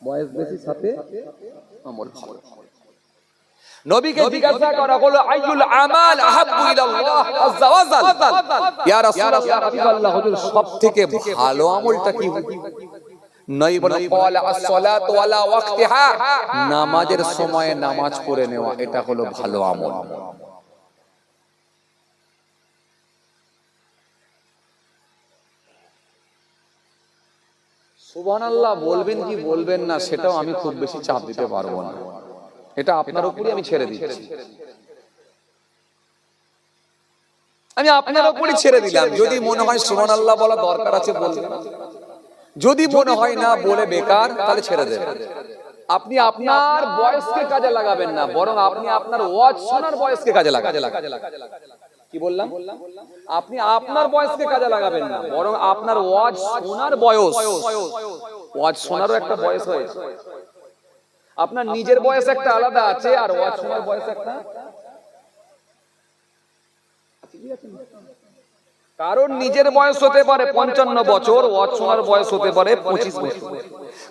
বয়স বেশি সাথে আমল ভালো। নবীকে জিজ্ঞাসা করা হলো, আইয়ুল আমাল আহাব্বু ইলাল্লাহ আযজা ওয়া জাল, ইয়া রাসূলুল্লাহ, হাবিবাল্লাহ, হুজুর সবথেকে ভালো আমলটা কি? নবী বলেন, ক্বালা আস-সালাতু আলা ওয়াক্তিহা, নামাজের সময়ে নামাজ পড়ে নেওয়া, এটা হলো ভালো আমল। সুবহানাল্লাহ বলবেন কি বলবেন না সেটাও আমি খুব বেশি চাপ দিতে পারবো না, এটা আপনার উপরই আমি ছেড়ে দিচ্ছি। আমি আপনার উপরই ছেড়ে দিলাম। যদি মনে হয় সুবহানাল্লাহ বলা দরকার আছে বলবেন, যদি মনে হয় না বলে বেকার, তাহলে ছেড়ে দেবেন। আপনি আপনার বয়সকে কাজে লাগাবেন না, বরং আপনি আপনার ওয়াজ শোনার বয়সকে কাজে লাগাবেন। কি বললাম? আপনি আপনার বয়সকে কাজে লাগাবেন না, বরং আপনার ওয়াজ শোনার বয়স, ওয়াজ শোনারও একটা বয়স হয়েছে। আপনার নিজের বয়স একটা আলাদা আছে, আর ওয়াজ শোনার বয়স একটা। কারণ নিজের বয়স হতে পারে 55 বছর, ওয়াজ শোনার বয়স হতে পারে 25 বছর।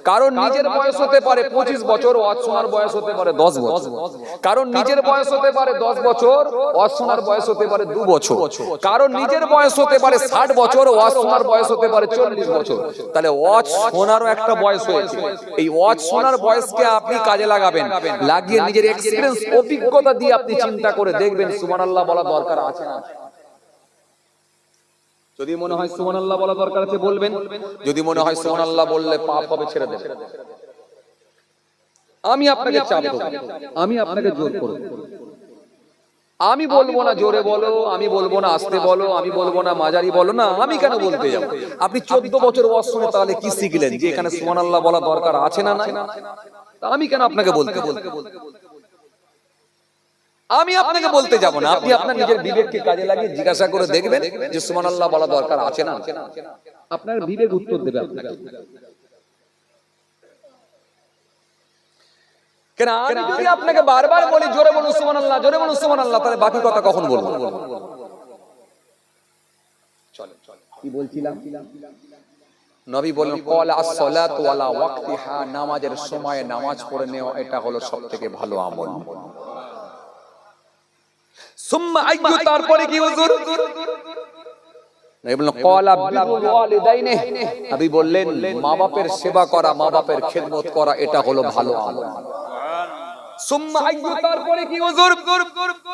কারণ নিজের বয়স হতে পারে 25 বছর, ওয়াজ শোনার বয়স হতে পারে 10 বছর। কারণ নিজের বয়স হতে পারে 10 বছর, ওয়াজ শোনার বয়স হতে পারে 2 বছর। কারণ নিজের বয়স হতে পারে 60 বছর, ওয়াজ শোনার বয়স হতে পারে 40 বছর। তাহলে ওয়াজ শোনারও একটা বয়স হয়েছে। এই ওয়াজ শোনার বয়সকে আপনি কাজে লাগাবেন, লাগিয়ে নিজের এক্সপেরিয়েন্স, অভিজ্ঞতা দিয়ে আপনি চিন্তা করে দেখবেন সুবহানাল্লাহ বলা দরকার আছে না। যদি মনে হয় সুবহানাল্লাহ বলা দরকার আছে বলবেন, যদি মনে হয় সুবহানাল্লাহ বললে পাপ হবে ছেড়ে দেবেন। আমি আপনাকে চাপ দেব, আমি আপনাকে জোর করব। আমি বলবো না জোরে বলো, আমি বলবো না আস্তে বলো, আমি বলবো না মাঝারি বলো, না আমি কেন বলতে যাব? আপনি 14 বছর ওয়াজ শুনে তাহলে কি শিখলেন যে এখানে সুবহানাল্লাহ বলা দরকার আছে না নাই? আমি কেন আপনাকে বলতে আমি আপনাকে বলতে যাব না। আপনি আপনার নিজের বিবেককে কাজে লাগিয়ে জিজ্ঞাসা করে দেখবেন যে সুবহানাল্লাহ বলা দরকার আছে না। আপনার বিবেক উত্তর দেবে আপনাকে। কেন আমি যদি আপনাকে বারবার বলি জোরে বলুন সুবহানাল্লাহ, জোরে বলুন সুবহানাল্লাহ, তাহলে বাকি কথা কখন বলবো? চলেন কি বলছিলাম? নবী বললেন, ক্বালা আস-সালাতু আলা ওয়াক্তিহা, নামাজের সময়ে নামাজ পড়ে নেওয়া, এটা হলো সবথেকে ভালো আমল। সুম্মা আইয়ু, তারপরে কি হুজুর? নবী বললেন, ক্বালা বিরুল ওয়ালিদাইনি, নবী বললেন মা বাপের সেবা করা, মা বাপের খেদমত করা, এটা হলো ভালো আমল। সুম্মা আইয়ু, তারপরে কি হুজুর?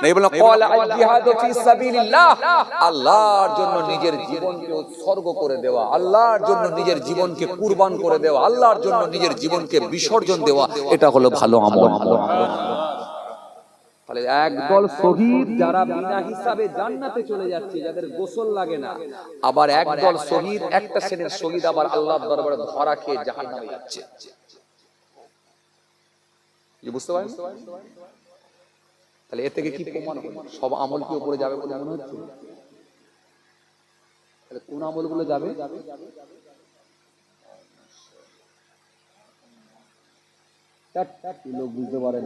নবী বললেন, ক্বালা আল জিহাদু ফি সাবিলিল্লাহ, আল্লাহর জন্য নিজের জীবনকে উৎসর্গ করে দেওয়া, আল্লাহর জন্য নিজের জীবনকে কুরবান করে দেওয়া, আল্লাহর জন্য নিজের জীবনকে বিসর্জন দেওয়া, এটা হলো ভালো আমল। তাহলে একদল শহীদ যারা বিনা হিসাবে জান্নাতে চলে যাচ্ছে, যাদের গোসল লাগে না, আবার একদল শহীদ, একটা শ্রেণীর শহীদ আবার আল্লাহর দরবারে ধরা খেয়ে জাহান্নামে যাচ্ছে। বুঝতে পারেন? তাহলে এ থেকে কি প্রমাণ হলো? সব আমল কি উপরে যাবে বলে মনে হচ্ছে? তাহলে কোন আমলগুলো যাবে? লোক বুঝতে পারেন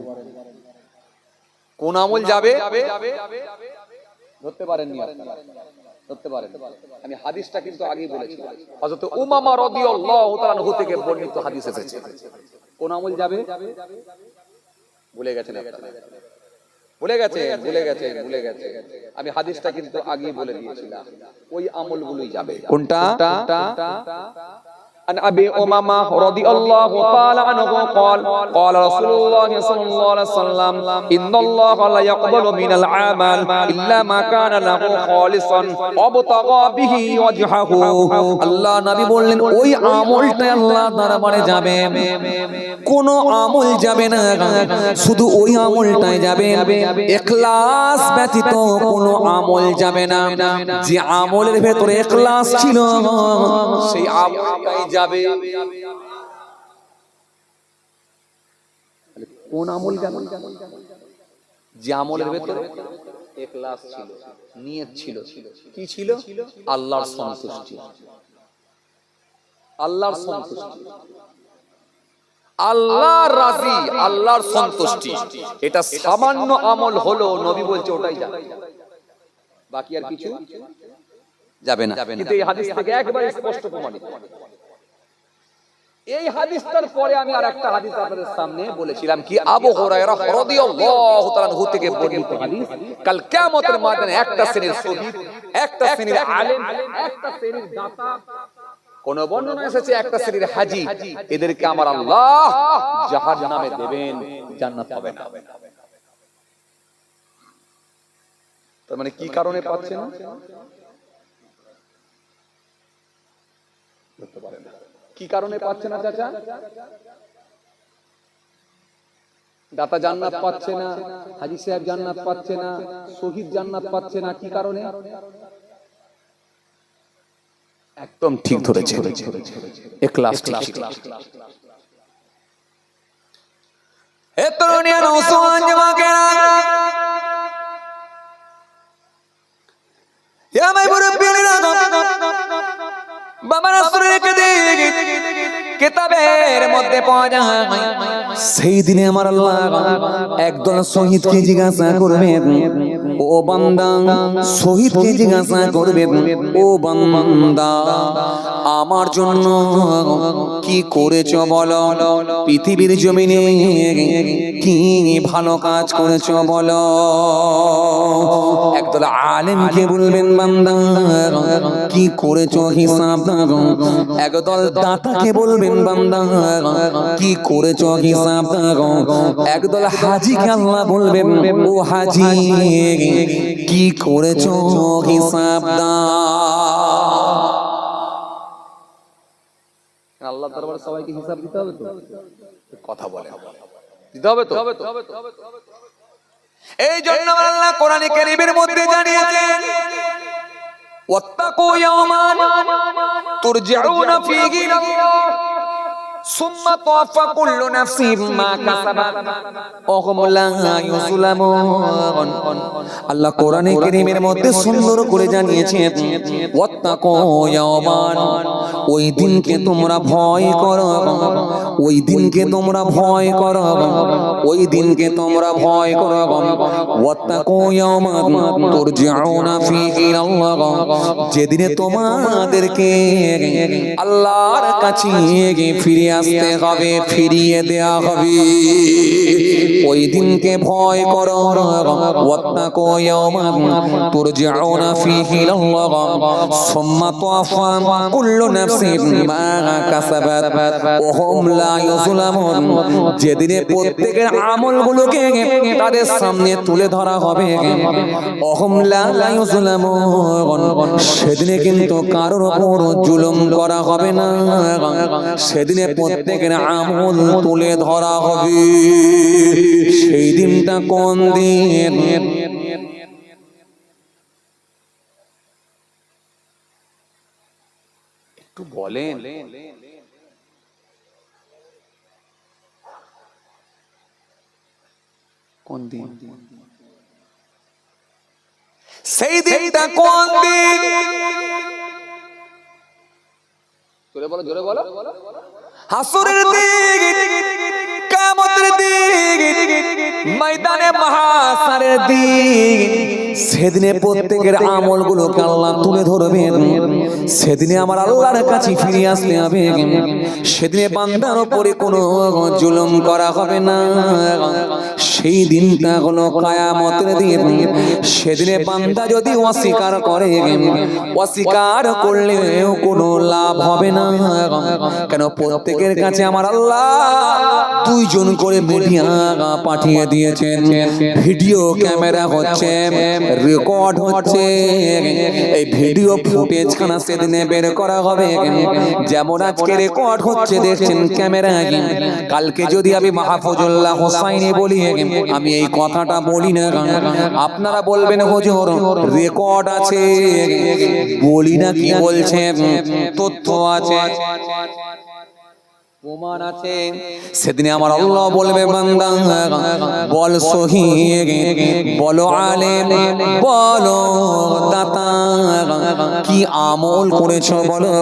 কোন আমল যাবে? ধরতে পারেননি আপনারা? ধরতে পারেন? আমি হাদিসটা কিন্তু আগেই বলেছি, হযরত উমামা রাদিয়াল্লাহু তাআলা আনহু থেকে বর্ণিত হাদিস এসেছে। কোন আমল যাবে? ভুলে গেছেন আপনারা? ভুলে গেছে। আমি হাদিসটা কিন্তু আগেই বলে দিয়েছিলাম, ওই আমলগুলোই যাবে। কোনটা? عن أبي أمامة رضي الله تعالى عنه قال قال رسول الله صلى الله عليه وسلم إن الله لا يقبل من العمل إلا ما كان له خالصا وابتغى به وجهه আল্লাহ নবী বললেন ওই আমলটা আল্লাহর দরবারে যাবে, কোন আমল যাবে না, শুধু ওই আমলটাই যাবে, ইখলাস ব্যতীত কোন আমল যাবে না। যে আমলের ভেতরে ইখলাস ছিল সেই আমলটাই যাবে। কোন আমল যাবে? যে আমলের ভেতরে ইখলাস ছিল, নিয়ত ছিল। কি ছিল? আল্লাহর সন্তুষ্টি। আল্লাহর সন্তুষ্টি, আল্লাহর রাজি, আল্লাহর সন্তুষ্টি। এটা সামান্য আমল হলো, নবী বলছে ওটাই যাবে, বাকি আর কিছু যাবে না। কিন্তু এই হাদিস থেকে একবারে স্পষ্ট প্রমাণিত। এই হাদিসটার পরে আমি আর একটা হাদিস আপনাদের সামনে বলেছিলাম, কি আবু হুরায়রা রাদিয়াল্লাহু তাআলা আনহু থেকে বর্ণিত হাদিস, কাল কিয়ামতের ময়দানে একটা শ্রেণীর শহীদ, একটা শ্রেণীর আলেম, একটা শ্রেণীর দাতা, কোন বর্ণনা এসেছে একটা শ্রেণীর হাজী, এদেরকে আমার আল্লাহ জাহান্নামে দেবেন, জান্নাত হবে না। তার মানে কি কারণে পাচ্ছে না? বলতে পারেন না। কি কারণে পাচ্ছে না চাচা? দাতা জান্নাত পাচ্ছে না, হাজী সাহেব জান্নাত পাচ্ছে না, শহীদ জান্নাত পাচ্ছে না, কি কারণে? একদম ঠিক ধরেছে, ইখলাস ঠিক। এ তরুণিয়া নওজওয়ান জওয়াকেরা, এ আমার মুরব্বিরা, বাবা রাসূলের কিতাবের মধ্যে পাওয়া যায়, সেই দিনে আমার আল্লাহ একদল শহীদকে জিজ্ঞাসা করবে, ও বান্দা, শহীদকে জিজ্ঞাসা করবে, ও বান্দা, আমার জন্য কি করেছো বলো, পৃথিবীর জমিনে কি ভালো কাজ করেছো বলো। একদল আলেমকে বলবেন, বান্দা কি করেছো হিসাব দাও। একদল দাতাকে বলবেন, বান্দা কি করেছো হিসাব দাও। একদল হাজীকে আল্লাহ বলবেন, ও হাজী কি করেছো হিসাব দাও। আল্লাহ দরবারে সবাইকে হিসাব দিতে হবে তো? কথা বলে দিতে হবে তো? এই জন্য আল্লাহ কোরআনে কারীমের মধ্যে জানিয়েছেন, ওয়াত্তাকু ইয়াওমান তুরজাউনা ফীহি ইলাল্লাহ সুম্মা তুওয়াফা কুল্লু নাফসিন মা কাসাবাত ওয়া হুম লা ইউযলামুন। আল্লাহ কোরআনে কারীমের মধ্যে সুন্দর করে জানিয়েছেন, ওয়াত্তাকু ইয়াওমান, ওই দিনকে তোমরা ভয় করো, ওই দিনকে তোমরা ভয় করো, ওই দিনকে তোমরা ভয় করো। ওয়াত্তাকু ইয়াওমান তুরজাউনা ফীহি ইলাল্লাহ, যেদিনে তোমাদেরকে আল্লাহর কাছে ফিরে আসতে হবে, ফিরিয়ে দেয়া হবে, ওই দিনকে ভয় করো। ওয়াত্তাকু ইয়াওমান তুরজাউনা ফীহি ইলাল্লাহ সুম্মা তুওয়াফা কুল্লু নাফসিন মা কাসাবাত ওয়া হুম লা ইউযলামুন, যেদিনে প্রত্যেকের আমলগুলোকে তাদের সামনে তুলে ধরা হবে। ওয়া হুম লা ইউযলামুন, সেদিনে কিন্তু কারোর উপর জুলুম করা হবে না, সেদিনে প্রত্যেকের আমল তুলে ধরা হবে। সেই দিনটা কোন দিন? একটু বলেন। কোন দিন? সেই দিনটা কোন দিন? জোরে বলো, জোরে বলো। হাসরের দিন, কিয়ামতের দিন, ময়দানে মাহশারের দিন। সেদিনে প্রত্যেকের আমলগুলোকে আল্লাহ তুলে ধরবেন। সেদিনে আমার আল্লাহর কাছে ফিরে আসতে হবে। সেদিনে বান্দার উপরে কোনো জুলুম করা হবে না। সেই দিনটা হলো কিয়ামতের দিন। সেদিনে বান্দা যদি অস্বীকার করে, অস্বীকার করলেও কোনো লাভ হবে না। কেন? প্রত্যেকের কাছে আমার আল্লাহ দুইজন করে মিডিয়া পাঠিয়ে দিয়েছেন। ভিডিও ক্যামেরা হচ্ছে, রেকর্ড হচ্ছে। এই ভিডিও ফুটেজ খানা সেদিনে বের করা হবে। যেমন আজকে রেকর্ড হচ্ছে দেখছেন ক্যামেরায়, কালকে যদি আমি মাহফুজুল্লাহ হোসাইনি বলি, আমি এই কথাটা বলি না, আপনারা বলবেন হুজুর রেকর্ড আছে, বলি না কি বলছেন, তথ্য আছে, প্রমাণ আছে। সেদিনে আমার আল্লাহ বলবে বান্দা বল শহীদ, বলো আলেম, বলো দাতা, কি আমল করেছো বলো।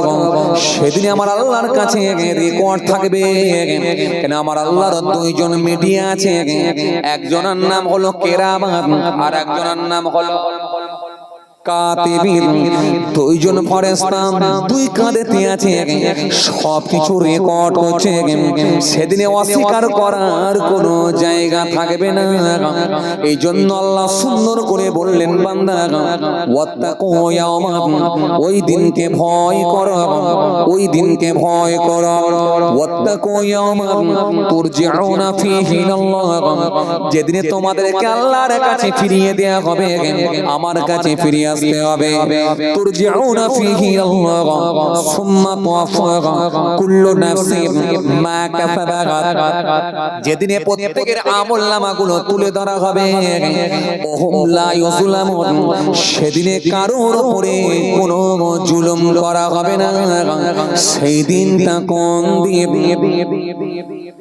সেদিনে আমার আল্লাহর কাছে রেকর্ড থাকবে। কেন? আমার আল্লাহর দুইজন মিডিয়া আছে। একজনের নাম হলো কেরামান, আর একজনের নাম হলো কাতিবিন। দুইজন ফেরেশতা দুই কাঁধেতে আছে, সবকিছু রেকর্ড করছে। সেদিনে অস্বীকার করার কোনো জায়গা থাকবে না। এই জন্য আল্লাহ সুন্দর করে বললেন বান্দা ওয়াত্তাকু ইয়াওমান, ওই দিনকে ভয় করো, ওই দিনকে ভয় করো। ওয়াত্তাকু ইয়াওমান তুরজিউনা ফীহি ইলাল্লাহ, যেদিনে তোমাদেরকে আল্লাহর কাছে ফিরিয়ে দেয়া হবে, আমার কাছে ফিরিয়ে আসতে হবে। তুরজিউনা ফীহি আল্লাহ সুম্মা তুওয়াফা কুল্লু নাফসিন মা কাসাবাত, যেদিনে প্রত্যেকের আমলনামাগুলো তুলে ধরা হবে। ওহুম লা ইউযলামুন, সেদিনে কারোর উপরে কোনো জুলুম করা হবে না। সেই দিনটা কোন দিন?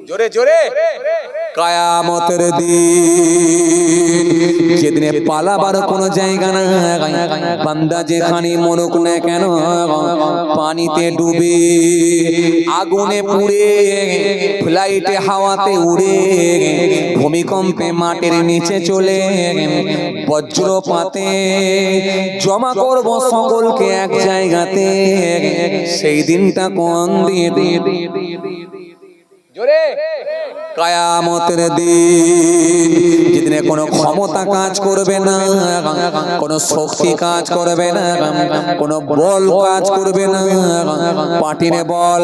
জোরে জোরে। কিয়ামতের দিন, যেদিনে পালাবার কোনো জায়গা না। বান্দা যেখানে মরুক না কেন, পানিতে ডুবে, আগুনে পুড়ে, ফ্লাইটে হাওয়াতে উড়ে, ভূমিকম্পে মাটির নিচে চলে, বজ্রপাতে জমা করব সকলকে এক জায়গাতে। সেই দিনটা কোন দিন? জোরে। কিয়ামতের দিন, যেদিনে কোনো ক্ষমতা কাজ করবে না, কোনো শক্তি কাজ করবে না, কোনো বল কাজ করবে না। পার্টির বল,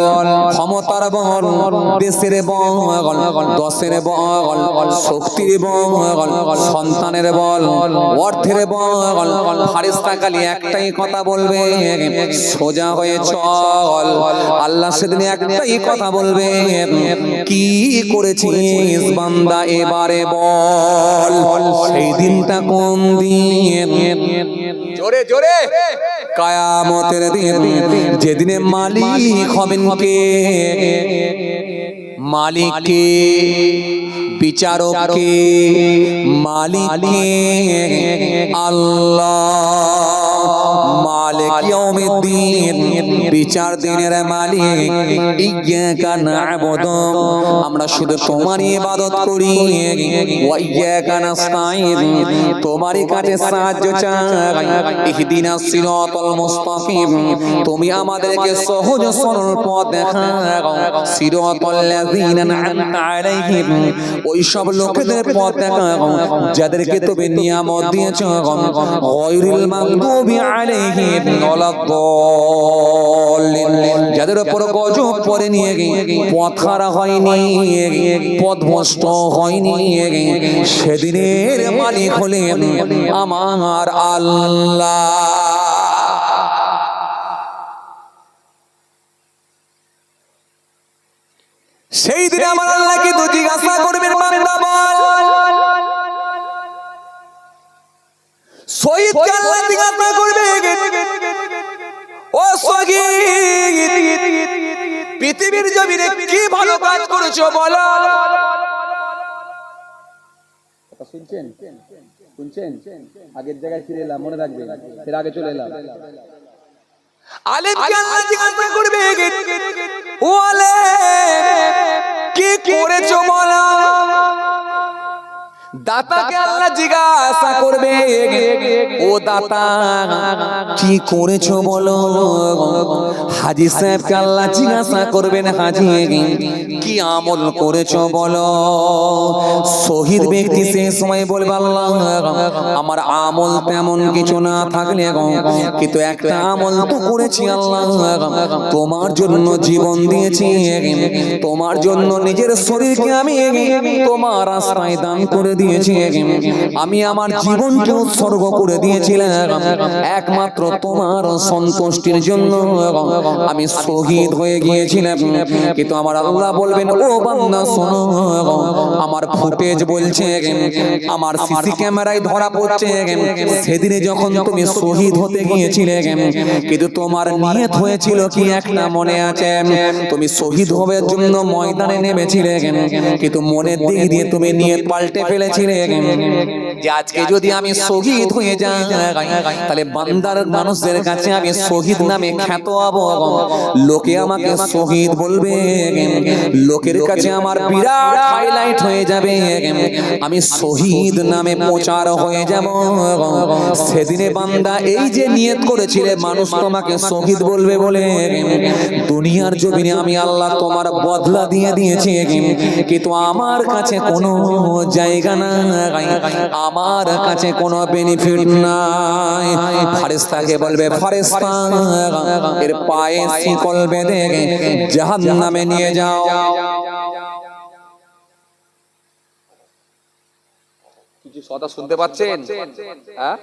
ক্ষমতার বল, দেশের বল, দশের বল, শক্তির বল, সন্তানের বল, অর্থের বল। ফারিস্তা খালি একটাই কথা বলবে, সোজা হয়ে চল। আল্লাহ সেদিন একটাই কথা বলবে, কি করেছিস বান্দা এবারে বল। সেই দিনটা কোন দিন? জোরে জোরে। কিয়ামতের দিন, যেদিনে মালিক হবেন কে? মালিক কে? বিচারক কে? মালিক কে? আল্লাহ। মালিক ইয়াউমিদ্দিন, বিচার দিনের মালিক। ইয়্যাকা না'বুদু, আমরা শুধু তোমারই ইবাদত করি। ওয়া ইয়্যাকা নাস্তাঈন, তোমারই কাছে সাহায্য চাই। ইহদিনাস সিরাতাল মুস্তাকিম, তুমি আমাদেরকে সহজ সরল পথ দেখাও। সিরাতাল লাযিনা আন'আমতা আলাইহিম, ওই সব লোকেদের পথ দেখাও যাদেরকে তুমি নিয়ামত দিয়েছো। গায়রিল মাগদুবি আলাইহিম ওয়ালাদ-দাল্লিন, যাদের উপর গজব পড়ে নিয়ে পথ হারা হয়নি, পথভ্রষ্ট হয়নি। সেদিনের মালিক হলেন আমার আল্লাহ। সেই দিন আমার আল্লাহ কিন্তু জিজ্ঞাসা করবেন বান্দা বল জিজ্ঞাসা করবে ও সগীর পৃথিবীর জমিনে কি ভালো কাজ করেছো বলো। শুনছেন শুনছেন আগের জায়গায় ফিরে এলাম, মনে রাখবেন, ফের আগে চলে এলাম। আলেমকে আল্লাহ জিজ্ঞাসা করবে ও আলেম কি করেছো বলো। দাতাকে আল্লাহ জিজ্ঞাসা করবে ও দাতা কি করেছো বলো। হাজী সাহেবকে আল্লাহ জিজ্ঞাসা করবেন হাজী কি আমল করেছো বলো। শহীদ ব্যক্তি সেই সময় বলবে আল্লাহ আমার আমল তেমন কিছু না থাকলে কিন্তু একটা আমল তো করেছি আল্লাহ, তোমার জন্য জীবন দিয়েছি, তোমার জন্য নিজের শরীরকে আমি তোমার রাস্তায় দান করে দিয়েছি, আমি আমার জীবনকে উৎসর্গ করে দিয়েছিলাম একমাত্র তোমার সন্তুষ্টির জন্য, আমি শহীদ হয়ে গিয়েছিলাম। কিন্তু আমার আল্লাহ বলবেন ও বান্দা শোনো, আমার ফুটেজ বলছে, আমার সিসি ক্যামেরায় ধরা পড়ছে সেদিনে যখন তুমি শহীদ হতে গিয়েছিলে কিন্তু তোমার নিয়ত হয়েছিল কি একটা মনে আছে, তুমি শহীদ হওয়ার জন্য ময়দানে নেমেছিলে কিন্তু মনের দিক দিয়ে তুমি নিয়ত পাল্টে ফেলেছিলে যে আজকে যদি আমি শহীদ হয়ে যাই তাহলে বান্দার মানুষদের কাছে আমি শহীদ নামে খ্যাত হব, লোকে আমাকে শহীদ বলবে, লোকের কাছে আমার বিরাট হাইলাইট হয়ে যাবে, আমি শহীদ নামে প্রচার হয়ে যাব। সেদিনে বান্দা এই যে নিয়ত করেছিলে মানুষ তোমাকে শহীদ বলবে বলে, দুনিয়ার জমিনে আমি আল্লাহ তোমার বদলা দিয়ে দিয়েছি কিন্তু আমার কাছে কোনো জায়গা নাই, আমার কাছে কোনো বেনিফিট নাই। ফেরেশতাকে বলবে ফেরেশতা এর পায়ে শিকল বেঁধে জাহান্নামে নিয়ে যাও। কিছু কথা শুনতে পাচ্ছেন? হ্যাঁ,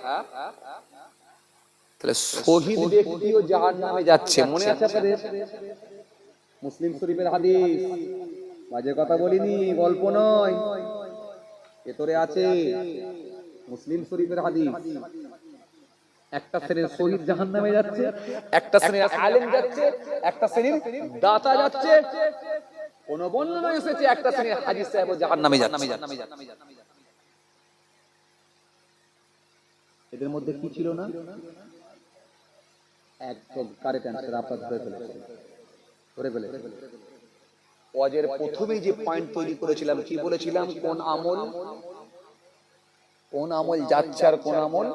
তাহলে শহীদ ব্যক্তিও জাহান্নামে যাচ্ছে, মনে আছে আপনাদের? মুসলিম শরীফের হাদিস, বাজে কথা বলিনি, গল্প নয়, ভেতরে আছে মুসলিম শরীফের হাদিস। একটা শ্রেণীর শহীদ জাহান্নামে যাচ্ছে, একটা শ্রেণীর আলেম যাচ্ছে, একটা শ্রেণীর দাতা যাচ্ছে, কোন বর্ণনা এসেছে একটা শ্রেণীর হাজী সাহেব জাহান্নামে যাচ্ছে। এদের মধ্যে কি ছিল না? একদম কারেক্ট অ্যানসার আপনারা ধরে ফেলেছেন। ওয়াজের প্রথমেই যে পয়েন্ট তৈরি করেছিলাম, কি বলেছিলাম? কোন আমল যাচ্ছে আর কোন আমল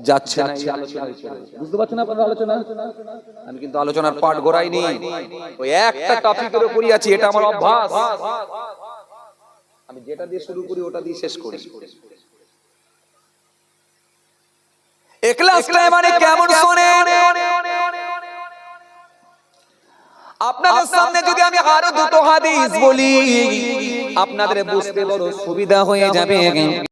যাচ্ছে না, এই আলোচনা হয়েছিল। বুঝতে পারছেন আপনারা আলোচনা? আমি কিন্তু আলোচনার পাঠ গড়াইনি, ওই একটা টপিকের উপরই আছি, এটা আমার অভ্যাস। আমি যেটা দিয়ে শুরু করি ওটা দিয়ে শেষ করি। ইখলাস মানে কেমন শোনেন? আপনাদের সামনে যদি আমি আরো দুটো হাদিস বলি আপনাদের বুঝতে বড় সুবিধা হয়ে যাবে।